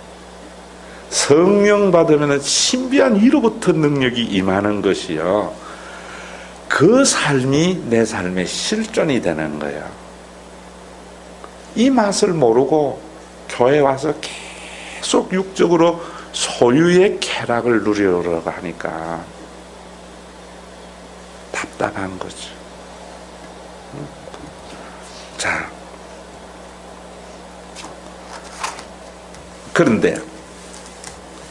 성령 받으면 신비한 위로부터 능력이 임하는 것이요. 그 삶이 내 삶의 실존이 되는 거예요. 이 맛을 모르고 교회 와서 계속 육적으로 소유의 쾌락을 누리려고 하니까 답답한 거죠. 자, 그런데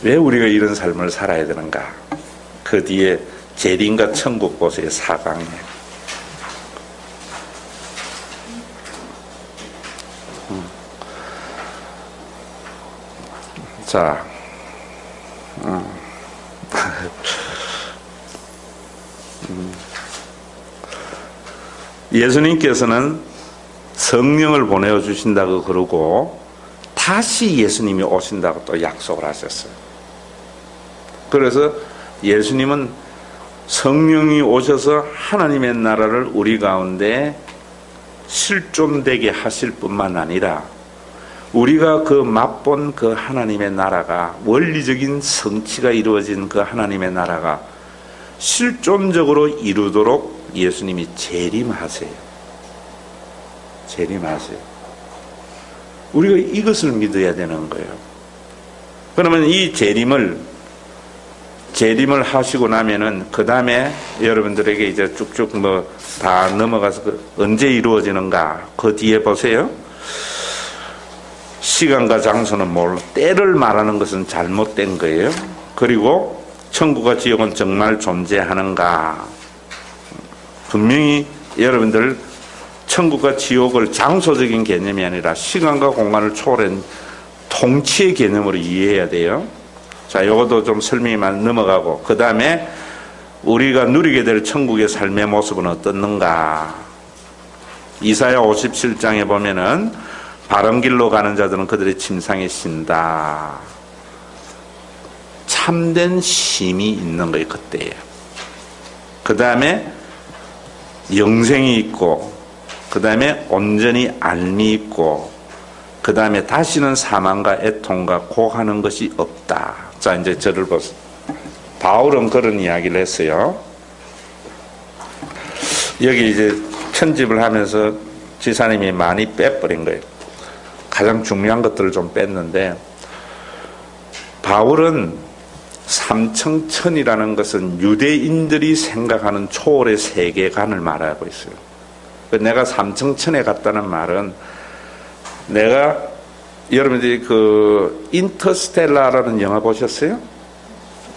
왜 우리가 이런 삶을 살아야 되는가? 그 뒤에 재림과 천국 보세요. 4강에. 자, 예수님께서는 성령을 보내주신다고 그러고 다시 예수님이 오신다고 또 약속을 하셨어요. 그래서 예수님은 성령이 오셔서 하나님의 나라를 우리 가운데 실존되게 하실 뿐만 아니라 우리가 그 맛본 그 하나님의 나라가 원리적인 성취가 이루어진 그 하나님의 나라가 실존적으로 이루도록 예수님이 재림하세요. 재림하세요. 우리가 이것을 믿어야 되는 거예요. 그러면 이 재림을 하시고 나면은 그 다음에 여러분들에게 이제 쭉쭉 뭐 다 넘어가서 언제 이루어지는가 그 뒤에 보세요. 시간과 장소는 몰라 때를 말하는 것은 잘못된 거예요. 그리고 천국과 지옥은 정말 존재하는가? 분명히 여러분들 천국과 지옥을 장소적인 개념이 아니라 시간과 공간을 초월한 통치의 개념으로 이해해야 돼요. 자, 이것도 좀 설명이 많이 넘어가고 그 다음에 우리가 누리게 될 천국의 삶의 모습은 어떻는가? 이사야 57장에 보면은 바른 길로 가는 자들은 그들의 침상에 쉰다. 참된 쉼이 있는 거예요. 그때에. 그 다음에 영생이 있고 그 다음에 온전히 알미 있고 그 다음에 다시는 사망과 애통과 고하는 것이 없다. 자, 이제 저를 보세요. 바울은 그런 이야기를 했어요. 여기 이제 편집을 하면서 지사님이 많이 빼버린 거예요. 가장 중요한 것들을 좀 뺐는데 바울은 삼청천이라는 것은 유대인들이 생각하는 초월의 세계관을 말하고 있어요. 내가 삼청천에 갔다는 말은 내가 여러분들이 그 인터스텔라라는 영화 보셨어요?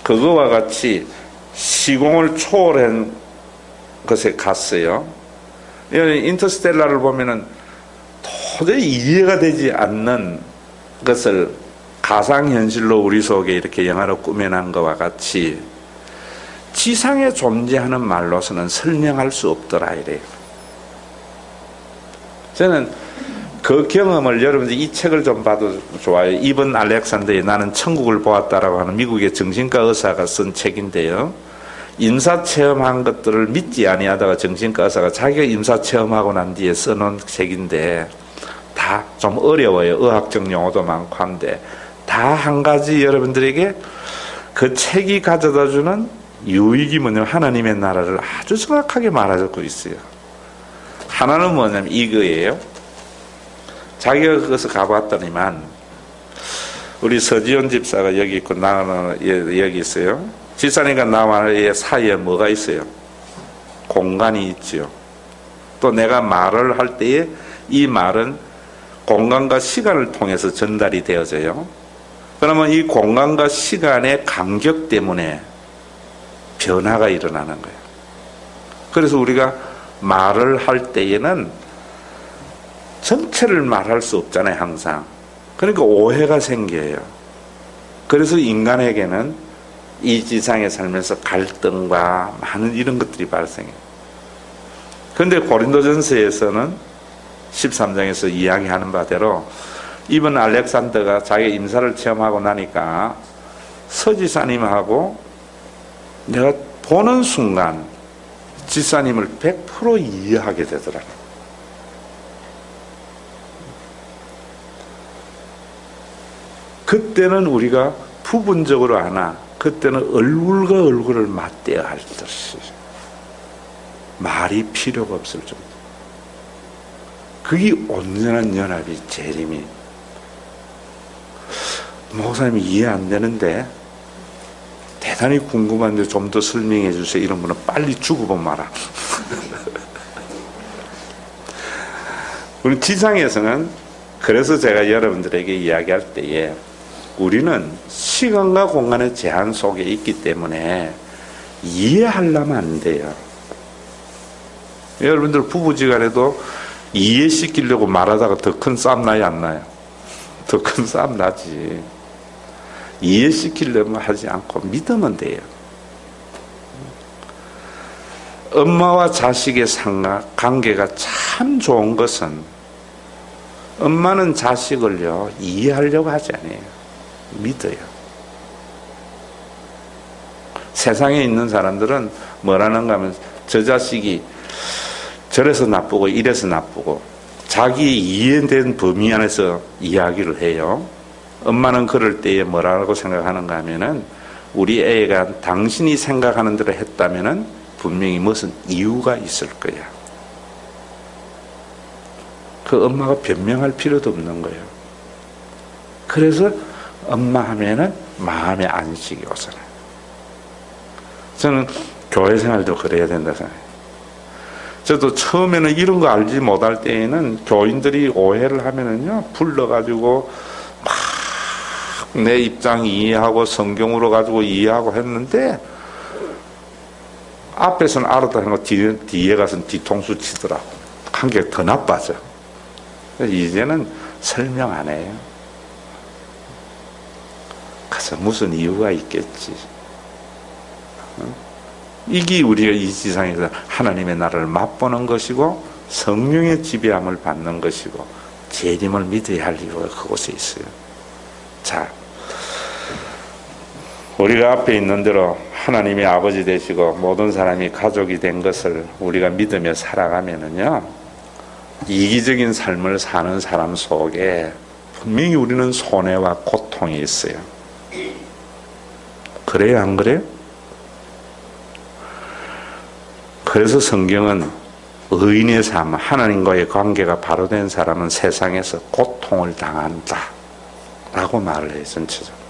그거와 같이 시공을 초월한 것에 갔어요. 인터스텔라를 보면은 도저히 이해가 되지 않는 것을 가상현실로 우리 속에 이렇게 영화로 꾸며낸 것과 같이 지상에 존재하는 말로서는 설명할 수 없더라 이래요. 저는 그 경험을 여러분들 이 책을 좀 봐도 좋아요. 이번 알렉산더의 나는 천국을 보았다라고 하는 미국의 정신과 의사가 쓴 책인데요. 임사체험한 것들을 믿지 아니하다가 정신과 의사가 자기가 임사체험하고 난 뒤에 써놓은 책인데 다 좀 어려워요. 의학적 용어도 많고 한데 다 한 가지 여러분들에게 그 책이 가져다주는 유익이 뭐냐면 하나님의 나라를 아주 정확하게 말해주고 있어요. 하나는 뭐냐면 이거예요. 자기가 그것을 가봤더니만 우리 서지원 집사가 여기 있고 나는 여기 있어요. 집사님과 나와의 사이에 뭐가 있어요? 공간이 있죠. 또 내가 말을 할 때에 이 말은 공간과 시간을 통해서 전달이 되어져요. 그러면 이 공간과 시간의 간격 때문에 변화가 일어나는 거예요. 그래서 우리가 말을 할 때에는 전체를 말할 수 없잖아요, 항상. 그러니까 오해가 생겨요. 그래서 인간에게는 이 지상에 살면서 갈등과 많은 이런 것들이 발생해요. 그런데 고린도전서에서는 13장에서 이야기하는 바대로 이번 알렉산더가 자기 임사를 체험하고 나니까 서지사님하고 내가 보는 순간 지사님을 100% 이해하게 되더라고요. 그때는 우리가 부분적으로 하나 그때는 얼굴과 얼굴을 맞대야 할 듯이 말이 필요가 없을 정도. 그게 온전한 연합이 재림이. 목사님이 이해 안 되는데 대단히 궁금한데 좀 더 설명해 주세요. 이런 분은 빨리 죽어보 마라. 우리 지상에서는 그래서 제가 여러분들에게 이야기할 때에 우리는 시간과 공간의 제한 속에 있기 때문에 이해하려면 안 돼요. 여러분들 부부지간에도 이해시키려고 말하다가 더 큰 싸움 나요, 안 나요? 더 큰 싸움 나지. 이해시키려면 하지 않고 믿으면 돼요. 엄마와 자식의 관계가 참 좋은 것은 엄마는 자식을요 이해하려고 하지 않아요. 믿어요. 세상에 있는 사람들은 뭐라는가 하면 저 자식이 저래서 나쁘고 이래서 나쁘고 자기 이해된 범위 안에서 이야기를 해요. 엄마는 그럴 때에 뭐라고 생각하는가 하면은 우리 애가 당신이 생각하는 대로 했다면은 분명히 무슨 이유가 있을 거야. 그 엄마가 변명할 필요도 없는 거예요. 그래서 엄마 하면은 마음의 안식이 오잖아요. 저는 교회 생활도 그래야 된다 생각해요. 저도 처음에는 이런 거 알지 못할 때에는 교인들이 오해를 하면은요, 불러가지고 막 내 입장 이해하고 성경으로 가지고 이해하고 했는데 앞에서는 알았다는 거 뒤에 가서는 뒤통수 치더라고. 한 게 더 나빠져. 이제는 설명 안 해요. 가서 무슨 이유가 있겠지. 이게 우리가 이 지상에서 하나님의 나라를 맛보는 것이고 성령의 지배함을 받는 것이고 재림을 믿어야 할 이유가 그곳에 있어요. 자, 우리가 앞에 있는 대로 하나님이 아버지 되시고 모든 사람이 가족이 된 것을 우리가 믿으며 살아가면은요, 이기적인 삶을 사는 사람 속에 분명히 우리는 손해와 고통이 있어요. 그래요, 안 그래요? 그래서 성경은 의인의 삶, 하나님과의 관계가 바로 된 사람은 세상에서 고통을 당한다 라고 말을 해요. 전체적으로.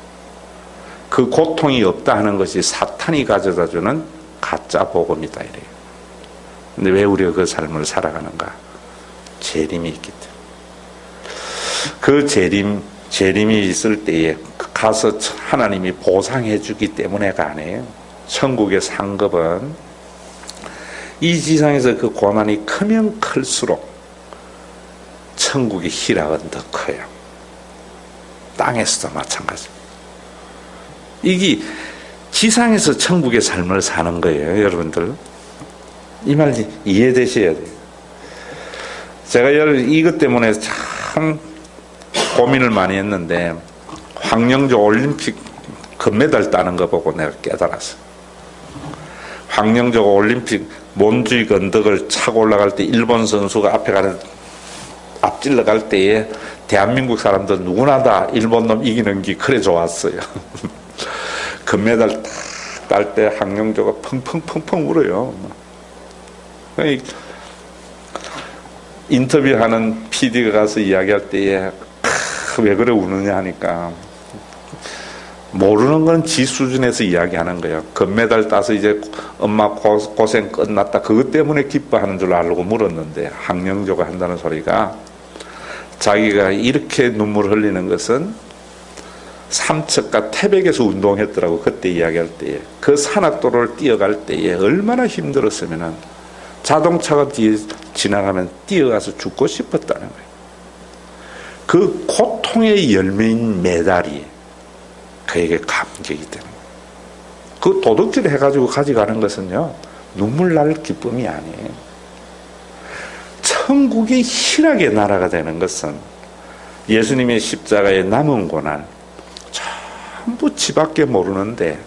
그 고통이 없다 하는 것이 사탄이 가져다주는 가짜 복음이다 이래요. 근데 왜 우리가 그 삶을 살아가는가? 재림이 있기 때문에. 그 재림이 있을 때에 가서 하나님이 보상해 주기 때문에가 아니에요. 천국의 상급은 이 지상에서 그 고난이 크면 클수록 천국의 희락은 더 커요. 땅에서도 마찬가지. 이게 지상에서 천국의 삶을 사는 거예요, 여러분들. 이 말 이해되셔야 돼요. 제가 이것 때문에 참 고민을 많이 했는데, 황영조 올림픽 금메달 따는 거 보고 내가 깨달았어. 황영조가 올림픽 몸주의 건덕을 차고 올라갈 때 일본 선수가 앞에 가는 앞질러 갈 때에 대한민국 사람들 누구나 다 일본 놈 이기는 게 그래 좋았어요. 금메달 딱 딸 때 황영조가 펑펑펑펑 울어요. 인터뷰하는 PD가 가서 이야기할 때에 왜 그래 우느냐 하니까 모르는 건 지 수준에서 이야기하는 거예요. 금메달 따서 이제 엄마 고생 끝났다. 그것 때문에 기뻐하는 줄 알고 물었는데 황영조가 한다는 소리가 자기가 이렇게 눈물 흘리는 것은 삼척과 태백에서 운동했더라고. 그때 이야기할 때에 그 산악도로를 뛰어갈 때에 얼마나 힘들었으면은 자동차가 뒤에 지나가면 뛰어가서 죽고 싶었다는 거예요. 그 고통의 열매인 메달이 그에게 감격이 되는 거예요. 그 도둑질 해가지고 가져가는 것은요, 눈물 날 기쁨이 아니에요. 천국의 희락의 나라가 되는 것은 예수님의 십자가의 남은 고난 전부 지밖에 모르는데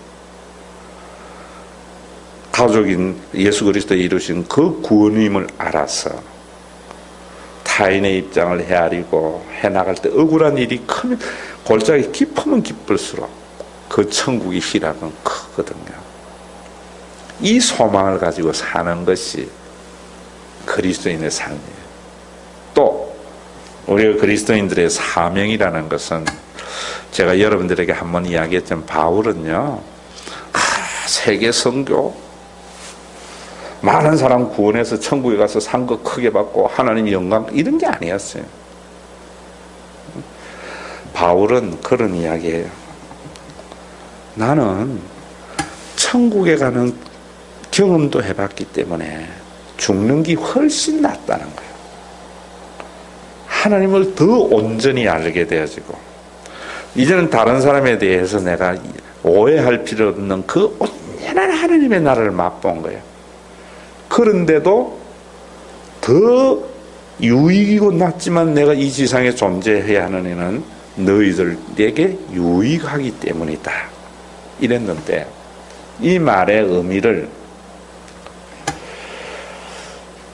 가족인 예수 그리스도에 이루신 그 구원임을 알아서 타인의 입장을 헤아리고 해나갈 때 억울한 일이 크면 골짜기 깊으면 깊을수록 그 천국의 희락은 크거든요. 이 소망을 가지고 사는 것이 그리스도인의 삶이에요. 또 우리가 그리스도인들의 사명이라는 것은 제가 여러분들에게 한번 이야기했던 바울은요, 세계 선교 많은 사람 구원해서 천국에 가서 상급 크게 받고 하나님 영광 이런 게 아니었어요. 바울은 그런 이야기예요. 나는 천국에 가는 경험도 해봤기 때문에 죽는 게 훨씬 낫다는 거예요. 하나님을 더 온전히 알게 되어지고 이제는 다른 사람에 대해서 내가 오해할 필요 없는 그 온전한 하나님의 나라를 맛본 거예요. 그런데도 더 유익이고 낫지만 내가 이 지상에 존재해야 하는 이는 너희들에게 유익하기 때문이다. 이랬는데 이 말의 의미를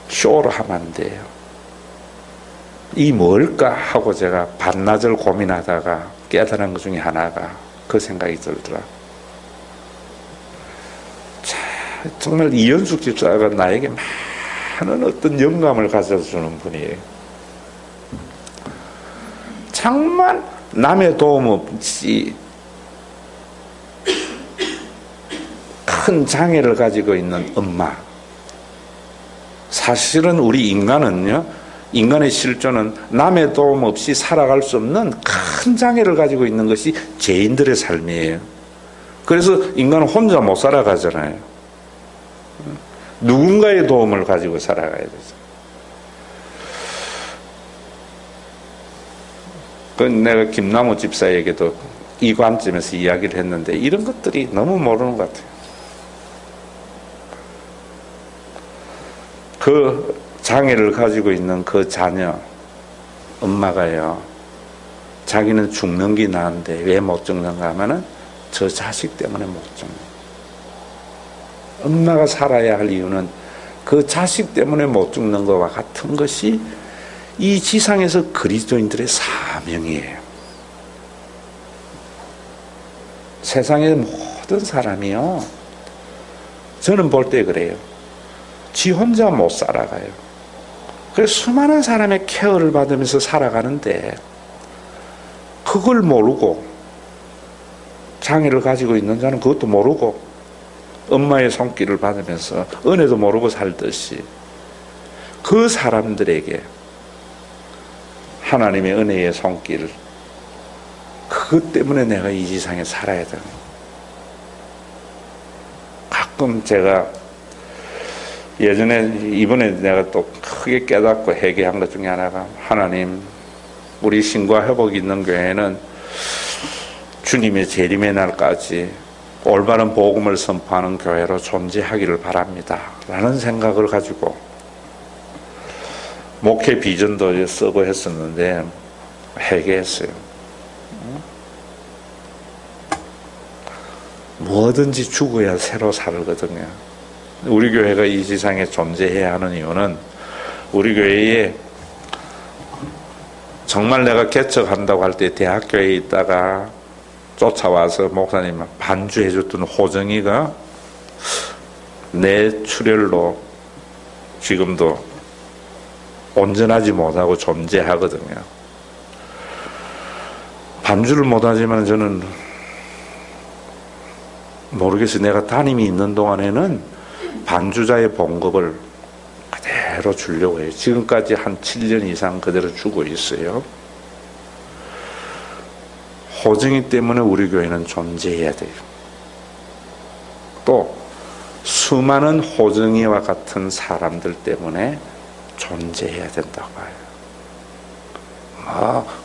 쇼로 하면 안 돼요. 이 뭘까 하고 제가 반나절 고민하다가 깨달은 것 중에 하나가 그 생각이 들더라. 정말 이현숙 집사가 나에게 많은 어떤 영감을 가져주는 분이에요. 정말 남의 도움 없이 큰 장애를 가지고 있는 엄마. 사실은 우리 인간은요, 인간의 실존은 남의 도움 없이 살아갈 수 없는 큰 장애를 가지고 있는 것이 죄인들의 삶이에요. 그래서 인간은 혼자 못 살아가잖아요. 누군가의 도움을 가지고 살아가야 되죠. 내가 김나무 집사에게도 이 관점에서 이야기를 했는데 이런 것들이 너무 모르는 것 같아요. 그 장애를 가지고 있는 그 자녀 엄마가요, 자기는 죽는 게 나은데 왜 못 죽는가 하면은 저 자식 때문에 못 죽는 거예요. 엄마가 살아야 할 이유는 그 자식 때문에 못 죽는 것과 같은 것이 이 지상에서 그리스도인들의 사명이에요. 세상의 모든 사람이요, 저는 볼 때 그래요. 지 혼자 못 살아가요. 그래서 수많은 사람의 케어를 받으면서 살아가는데 그걸 모르고, 장애를 가지고 있는 자는 그것도 모르고 엄마의 손길을 받으면서 은혜도 모르고 살듯이 그 사람들에게 하나님의 은혜의 손길, 그것 때문에 내가 이 지상에 살아야 되는 거예요. 가끔 제가 예전에 이번에 내가 또 크게 깨닫고 회개한 것 중에 하나가, 하나님, 우리 신과 회복이 있는 교회는 주님의 재림의 날까지 올바른 복음을 선포하는 교회로 존재하기를 바랍니다 라는 생각을 가지고 목회 비전도 쓰고 했었는데 회개했어요. 뭐든지 죽어야 새로 살거든요. 우리 교회가 이 세상에 존재해야 하는 이유는, 우리 교회에 정말 내가 개척한다고 할 때 대학교에 있다가 쫓아와서 목사님 반주해줬던 호정이가 내 출혈로 지금도 온전하지 못하고 존재하거든요. 반주를 못하지만 저는 모르겠어요. 내가 담임이 있는 동안에는 반주자의 봉급을 그대로 주려고 해요. 지금까지 한 7년 이상 그대로 주고 있어요. 호정이 때문에 우리 교회는 존재해야 돼요. 또 수많은 호정이와 같은 사람들 때문에 존재해야 된다고 해요.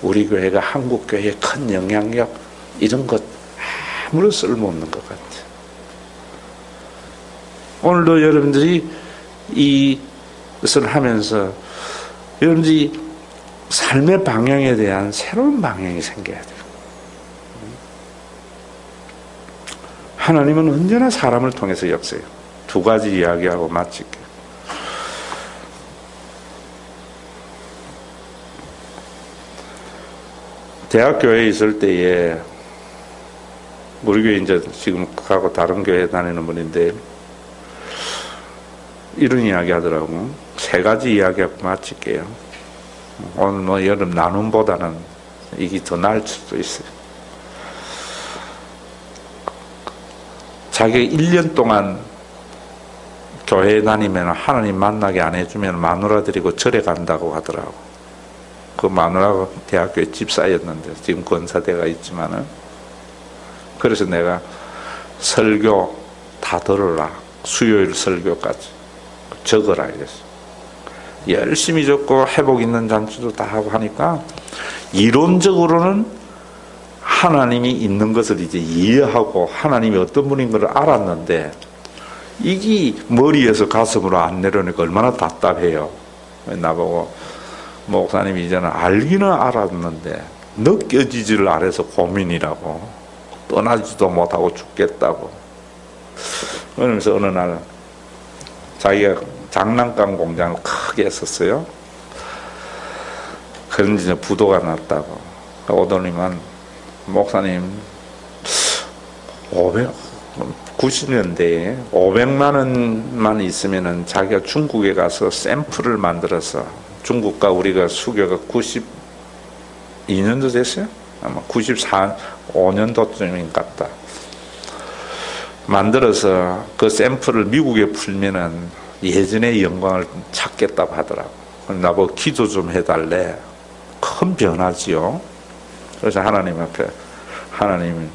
우리 교회가 한국 교회에 큰 영향력 이런 것 아무런 쓸모없는 것 같아요. 오늘도 여러분들이 이것을 하면서 여러분들이 삶의 방향에 대한 새로운 방향이 생겨야 돼요. 하나님은 언제나 사람을 통해서 역사해요. 두 가지 이야기하고 마칠게요. 대학교에 있을 때에 우리 교회 이제 지금 가고 다른 교회 다니는 분인데 이런 이야기 하더라고. 세 가지 이야기하고 마칠게요. 오늘 뭐 여름 나눔보다는 이게 더 나을 수도 있어요. 자기가 1년 동안 교회에 다니면 하나님 만나게 안 해주면 마누라 드리고 절에 간다고 하더라고. 그 마누라가 대학교에 집사였는데 지금 권사대가 있지만은, 그래서 내가 설교 다 들으라, 수요일 설교까지 적어라 이랬어. 열심히 적고 회복 있는 잔치도 다 하고 하니까 이론적으로는 하나님이 있는 것을 이제 이해하고 하나님이 어떤 분인 걸 알았는데, 이게 머리에서 가슴으로 안 내려오니까 얼마나 답답해요. 나보고 목사님 이제는 알기는 알았는데 느껴지지를 않아서 고민이라고, 떠나지도 못하고 죽겠다고. 그러면서 어느 날 자기가 장난감 공장을 크게 했었어요. 그런데 이제 부도가 났다고. 오더니만 목사님 90년대에 500만 원만 있으면은 자기가 중국에 가서 샘플을 만들어서, 중국과 우리가 수교가 92년도 됐어요? 아마 5년도쯤인 것 같다. 만들어서 그 샘플을 미국에 풀면은 예전의 영광을 찾겠다고 하더라고. 나보고 기도 좀 해달래. 큰 변화지요. 그래서 하나님 앞에, 하나님,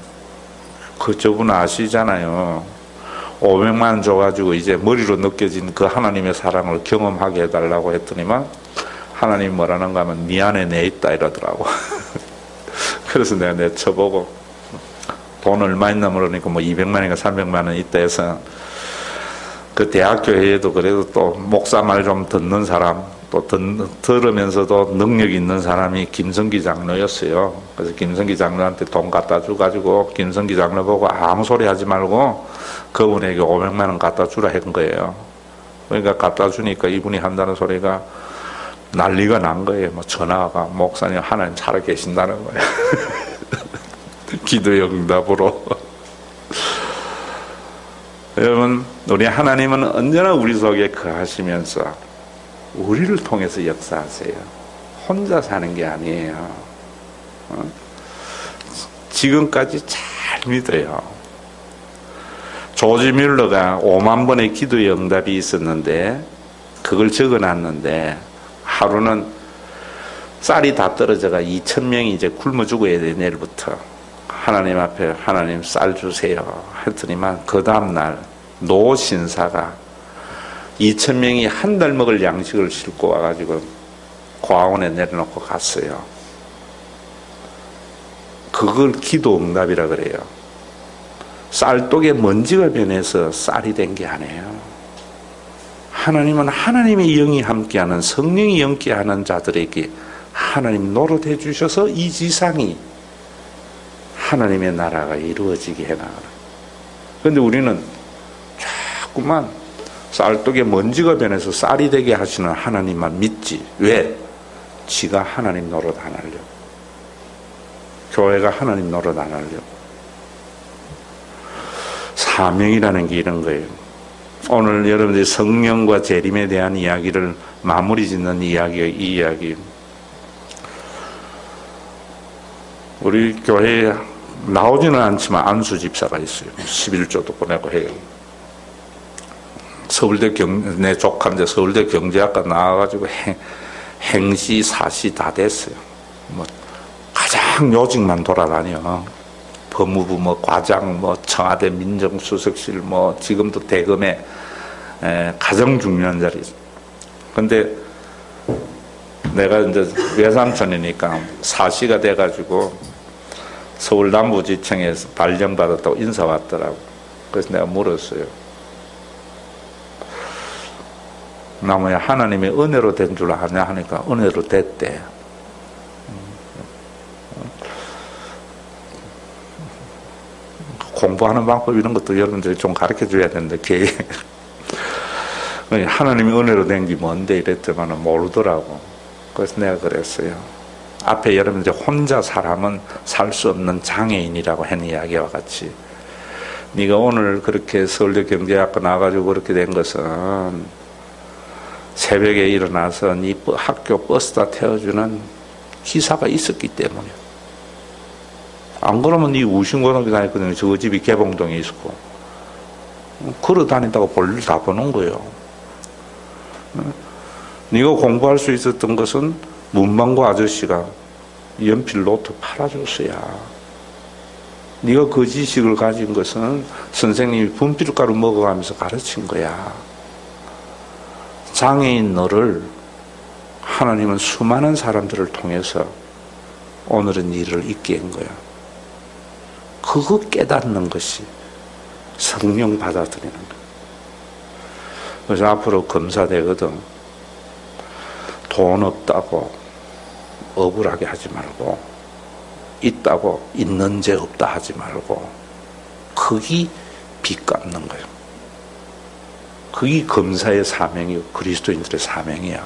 저분 아시잖아요. 500만 원 줘가지고 이제 머리로 느껴진 그 하나님의 사랑을 경험하게 해달라고 했더니만, 하나님 뭐라는가 하면 네 안에 내 있다 이러더라고. 그래서 내가 내쳐보고 돈 얼마 있나 물으니까 뭐 200만 원인가 300만 원 있다 해서, 그 대학교에도 그래도 또 목사 말 좀 듣는 사람, 또 들으면서도 능력 있는 사람이 김성기 장로였어요. 그래서 김성기 장로한테 돈 갖다 줘가지고 김성기 장로 보고 아무 소리 하지 말고 그분에게 500만 원 갖다 주라 한 거예요. 그러니까 갖다 주니까 이분이 한다는 소리가 난리가 난 거예요. 뭐 전화가, 목사님 하나님 살아 계신다는 거예요. 기도의 응답으로. 여러분, 우리 하나님은 언제나 우리 속에 거하시면서 우리를 통해서 역사하세요. 혼자 사는 게 아니에요. 지금까지 잘 믿어요. 조지 뮬러가 5만 번의 기도의 응답이 있었는데 그걸 적어놨는데, 하루는 쌀이 다 떨어져가 2,000명이 이제 굶어 죽어야 돼. 내일부터 하나님 앞에 하나님 쌀 주세요 했더니만, 그 다음날 노 신사가 2,000명이 한 달 먹을 양식을 싣고 와가지고 고아원에 내려놓고 갔어요. 그걸 기도 응답이라 그래요. 쌀독에 먼지가 변해서 쌀이 된 게 아니에요. 하나님은 하나님의 영이 함께하는, 성령이 함께하는 자들에게 하나님 노릇해 주셔서 이 지상이 하나님의 나라가 이루어지게 해나가는. 그런데 우리는 자꾸만 쌀독에 먼지가 변해서 쌀이 되게 하시는 하나님만 믿지. 왜? 지가 하나님 노릇 안 하려고. 교회가 하나님 노릇 안 하려고. 사명이라는 게 이런 거예요. 오늘 여러분들이 성령과 재림에 대한 이야기를 마무리 짓는 이야기가 이 이야기. 우리 교회에 나오지는 않지만 안수 집사가 있어요. 11조도 보내고 해요. 서울대 내 조카인데 서울대 경제학과 나와가지고 행시, 사시 다 됐어요. 뭐 가장 요직만 돌아다녀. 법무부 뭐 과장, 뭐 청와대 민정수석실, 뭐 지금도 대검에 가장 중요한 자리 있어요. 근데 내가 이제 외삼촌이니까 사시가 돼가지고 서울 남부지청에서 발령받았다고 인사 왔더라고. 그래서 내가 물었어요. 나 뭐야 하나님의 은혜로 된 줄 아냐 하니까 은혜로 됐대. 공부하는 방법 이런 것도 여러분들이 좀 가르쳐 줘야 되는데 하나님의 은혜로 된 게 뭔데 이랬더니 모르더라고. 그래서 내가 그랬어요. 앞에 여러분들 혼자 사람은 살 수 없는 장애인이라고 한 이야기와 같이 네가 오늘 그렇게 서울대 경제학과 나와가지고 그렇게 된 것은 새벽에 일어나서 네 학교 버스다 태워주는 기사가 있었기 때문에. 안 그러면 네 우신고등학교 다녔거든요. 저 집이 개봉동에 있었고. 걸어 다닌다고 볼일 다 보는 거예요. 네가 공부할 수 있었던 것은 문방구 아저씨가 연필 노트 팔아줬어야. 네가 그 지식을 가진 것은 선생님이 분필가루 먹어가면서 가르친 거야. 장애인 너를 하나님은 수많은 사람들을 통해서 오늘은 일을 있게 한 거야. 그거 깨닫는 것이 성령 받아들이는 거야. 그래서 앞으로 검사되거든. 돈 없다고 억울하게 하지 말고, 있다고 있는 죄 없다 하지 말고, 그게 빚 갚는 거예요. 그게 검사의 사명이고 그리스도인들의 사명이야.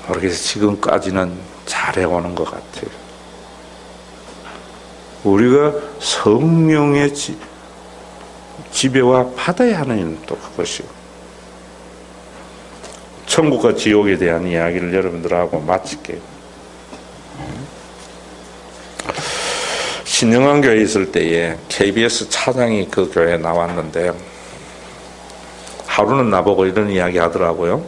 그래서 지금까지는 잘해오는 것 같아요. 우리가 성령의 지배와 받아야 하는 또 그것이고, 천국과 지옥에 대한 이야기를 여러분들하고 마칠게요. 신영한 교회에 있을 때에 KBS 차장이 그 교회에 나왔는데 하루는 나보고 이런 이야기 하더라고요.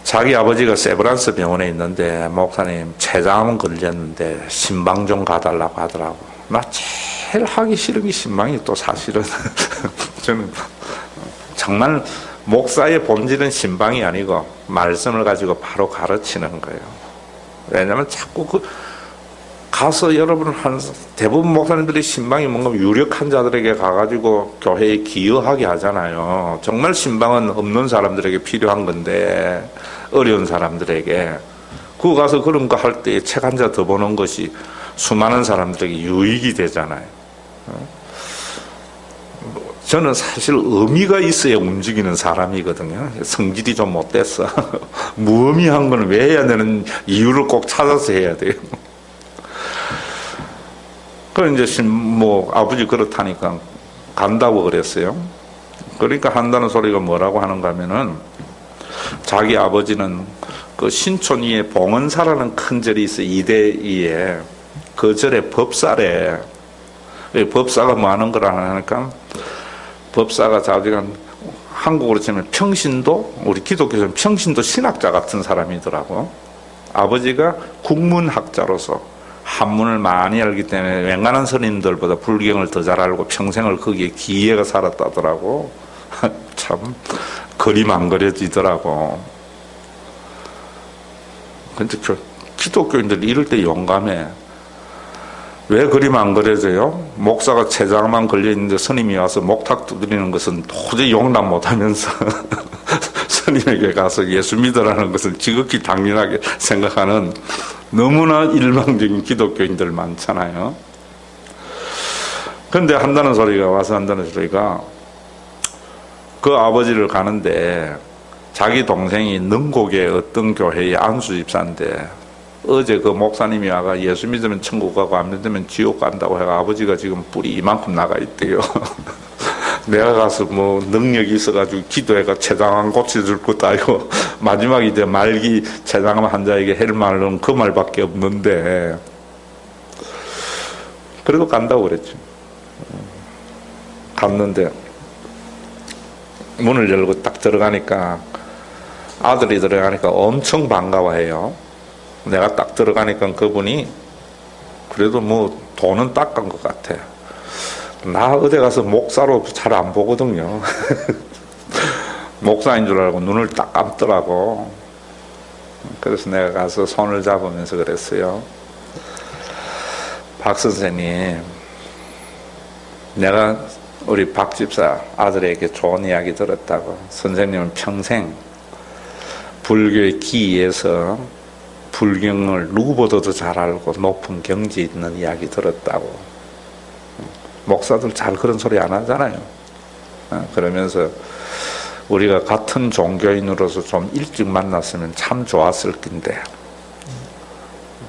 자기 아버지가 세브란스 병원에 있는데 목사님 췌장암 걸렸는데 신방 좀 가달라고 하더라고. 나 제일 하기 싫은 게 신방이 또 사실은 저는 정말 목사의 본질은 신방이 아니고 말씀을 가지고 바로 가르치는 거예요. 왜냐하면 자꾸 가서 여러분 대부분 목사님들이 신방이 뭔가 유력한 자들에게 가가지고 교회에 기여하게 하잖아요. 정말 신방은 없는 사람들에게 필요한 건데 어려운 사람들에게 그거 가서 그런 거 할 때 책 한 자 더 보는 것이 수많은 사람들에게 유익이 되잖아요. 저는 사실 의미가 있어야 움직이는 사람이거든요. 성질이 좀 못됐어. 무의미한 건 왜 해야 되는 이유를 꼭 찾아서 해야 돼요. 그 이제 아버지 그렇다니까 간다고 그랬어요. 그러니까 한다는 소리가 뭐라고 하는가 하면은 자기 아버지는 그 신촌 위에 봉은사라는 큰 절이 있어요. 이대위에 그 절에 법사래. 법사가 뭐 하는 거라 하니까 법사가 자기가 한국으로 치면 평신도, 우리 기독교에서는 평신도 신학자 같은 사람이더라고. 아버지가 국문학자로서 한문을 많이 알기 때문에 웬간한 스님들보다 불경을 더 잘 알고 평생을 거기에 기회가 살았다더라고. 참 그림 안 그려지더라고. 근데 기독교인들이 이럴 때 용감해. 왜 그림 안 그려져요? 목사가 채장만 걸려있는데 스님이 와서 목탁 두드리는 것은 도저히 용납 못하면서 스님에게 가서 예수 믿으라는 것을 지극히 당연하게 생각하는 너무나 일방적인 기독교인들 많잖아요. 그런데 와서 한다는 소리가 그 아버지를 가는데 자기 동생이 능곡의 어떤 교회의 안수 집사인데 어제 그 목사님이 와가 예수 믿으면 천국 가고 안 믿으면 지옥 간다고 해가 아버지가 지금 뿔이 이만큼 나가 있대요. 내가 가서 뭐 능력이 있어가지고 기도해가 췌장암 고쳐줄 것도 아니고 마지막에 이제 말기 췌장암 환자에게 할 말은 그 말밖에 없는데 그래도 간다고 그랬죠. 갔는데 문을 열고 딱 들어가니까 아들이 들어가니까 엄청 반가워해요. 내가 딱 들어가니까 그분이 그래도 뭐 돈은 닦은 것 같아. 나 어디 가서 목사로 잘 안 보거든요. 목사인 줄 알고 눈을 딱 감더라고. 그래서 내가 가서 손을 잡으면서 그랬어요. 박 선생님, 내가 우리 박 집사 아들에게 좋은 이야기 들었다고. 선생님은 평생 불교의 기에서 불경을 누구보다도 잘 알고 높은 경지 있는 이야기 들었다고. 목사들 잘 그런 소리 안 하잖아요. 그러면서 우리가 같은 종교인으로서 좀 일찍 만났으면 참 좋았을 텐데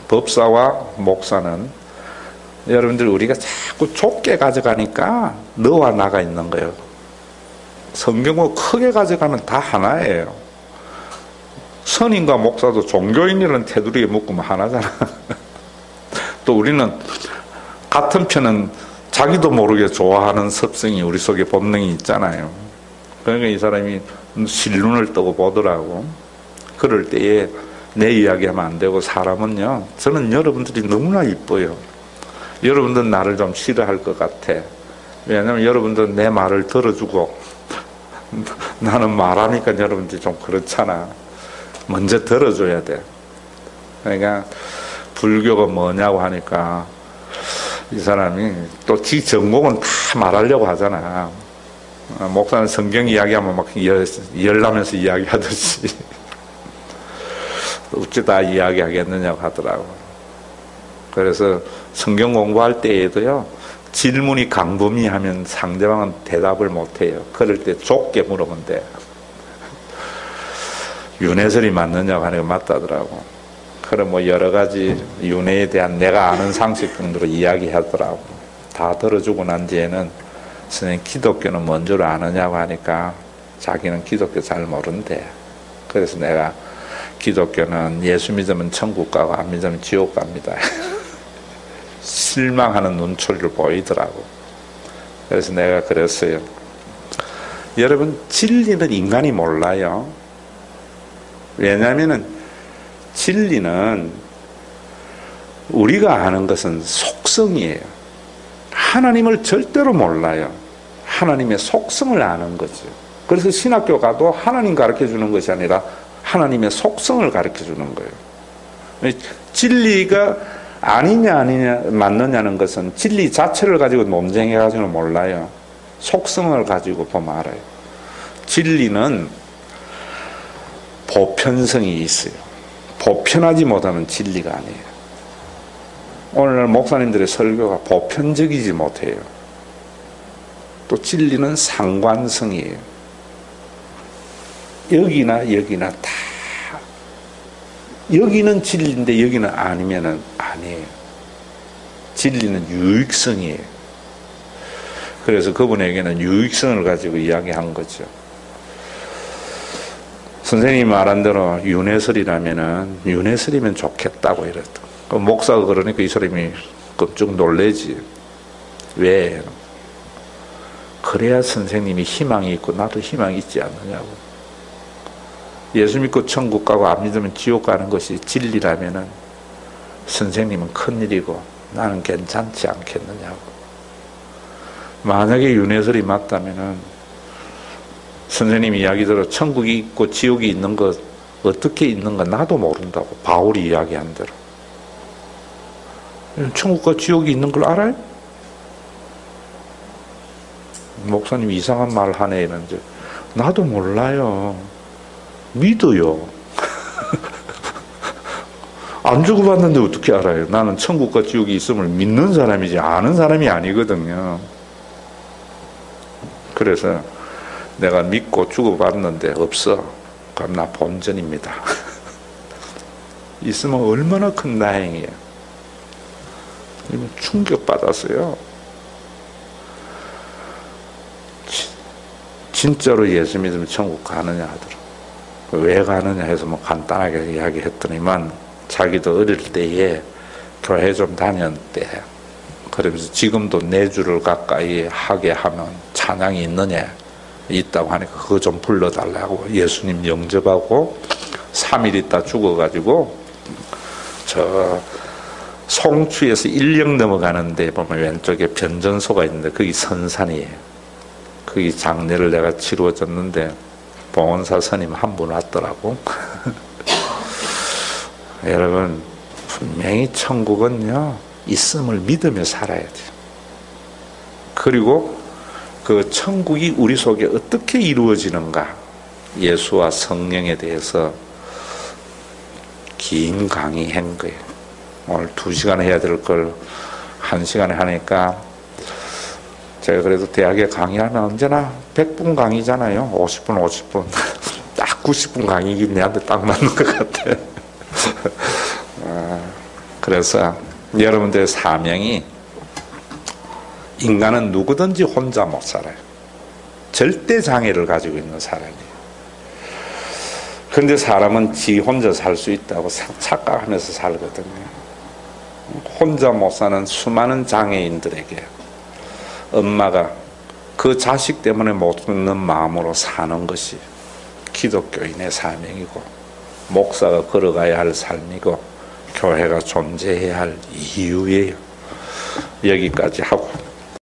법사와 목사는 여러분들 우리가 자꾸 좁게 가져가니까 너와 나가 있는 거예요. 성경을 크게 가져가면 다 하나예요. 선인과 목사도 종교인이라는 테두리에 묶으면 하나잖아. 또 우리는 같은 편은 자기도 모르게 좋아하는 습성이 우리 속에 본능이 있잖아요. 그러니까 이 사람이 실눈을 뜨고 보더라고. 그럴 때에 내 이야기하면 안 되고 사람은요. 저는 여러분들이 너무나 이뻐요. 여러분들 나를 좀 싫어할 것 같아. 왜냐하면 여러분들 내 말을 들어주고 나는 말하니까 여러분들이 좀 그렇잖아. 먼저 들어줘야 돼. 그러니까 불교가 뭐냐고 하니까 이 사람이 또 지 전공은 다 말하려고 하잖아. 목사는 성경 이야기하면 막 열나면서 이야기하듯이 어찌 다 이야기하겠느냐고 하더라고. 그래서 성경 공부할 때에도요, 질문이 강범위하면 상대방은 대답을 못해요. 그럴 때 좁게 물으면 돼. 윤회설이 맞느냐고 하는 거 맞다더라고. 그럼 뭐 여러 가지 윤회에 대한 내가 아는 상식 정도로 이야기하더라고. 다 들어주고 난 뒤에는 선생님 기독교는 뭔 줄 아느냐고 하니까 자기는 기독교 잘 모른대. 그래서 내가 기독교는 예수 믿으면 천국 가고 안 믿으면 지옥 갑니다. 실망하는 눈초리를 보이더라고. 그래서 내가 그랬어요. 여러분, 진리는 인간이 몰라요. 왜냐하면 진리는 우리가 아는 것은 속성이에요. 하나님을 절대로 몰라요. 하나님의 속성을 아는 거죠. 그래서 신학교 가도 하나님 가르쳐 주는 것이 아니라 하나님의 속성을 가르쳐 주는 거예요. 진리가 아니냐 맞느냐는 것은 진리 자체를 가지고 논쟁해 가지고는 몰라요. 속성을 가지고 보면 알아요. 진리는 보편성이 있어요. 보편하지 못하면 진리가 아니에요. 오늘날 목사님들의 설교가 보편적이지 못해요. 또 진리는 상관성이에요. 여기나 다 여기는 진리인데 여기는 아니면은 아니에요. 진리는 유익성이에요. 그래서 그분에게는 유익성을 가지고 이야기한 거죠. 선생님이 말한 대로 윤회설이라면은 윤회설이면 좋겠다고 이랬다. 목사가 그러니까 이 사람이 끔찍 놀래지. 왜? 그래야 선생님이 희망이 있고 나도 희망이 있지 않느냐고. 예수 믿고 천국 가고 안 믿으면 지옥 가는 것이 진리라면은 선생님은 큰일이고 나는 괜찮지 않겠느냐고. 만약에 윤회설이 맞다면은 선생님 이야기대로 천국이 있고 지옥이 있는 것, 어떻게 있는 거 나도 모른다고. 바울이 이야기한 대로. 천국과 지옥이 있는 걸 알아요? 목사님 이상한 말 하네 이런데 나도 몰라요. 믿어요. 안 주고받는데 어떻게 알아요? 나는 천국과 지옥이 있음을 믿는 사람이지 아는 사람이 아니거든요. 그래서 내가 믿고 주고받는데 없어. 그럼 나 본전입니다. 있으면 얼마나 큰 다행이에요. 충격받았어요. 진짜로 예수 믿으면 천국 가느냐 하더라고. 왜 가느냐 해서 뭐 간단하게 이야기했더니만 자기도 어릴 때에 교회 좀 다녔대. 그러면서 지금도 4주를 가까이 하게 하면 찬양이 있느냐? 있다고 하니까 그거 좀 불러달라고 예수님 영접하고 3일 있다 죽어가지고 저 송추에서 인령 넘어가는데 보면 왼쪽에 변전소가 있는데 거기 선산이에요. 거기 장례를 내가 치루어줬는데 봉원사 스님 한 분 왔더라고. 여러분 분명히 천국은요 있음을 믿으며 살아야 돼요. 그리고 그 천국이 우리 속에 어떻게 이루어지는가, 예수와 성령에 대해서 긴 강의한 거예요. 오늘 2시간 해야 될 걸 1시간에 하니까 제가 그래도 대학에 강의하면 언제나 100분 강의잖아요. 50분 50분 딱 90분 강의기 내한테 딱 맞는 것 같아. 그래서 여러분들의 사명이, 인간은 누구든지 혼자 못 살아요. 절대 장애를 가지고 있는 사람이에요. 그런데 사람은 지 혼자 살 수 있다고 착각하면서 살거든요. 혼자 못 사는 수많은 장애인들에게 엄마가 그 자식 때문에 못 죽는 마음으로 사는 것이 기독교인의 사명이고, 목사가 걸어가야 할 삶이고, 교회가 존재해야 할 이유예요. 여기까지 하고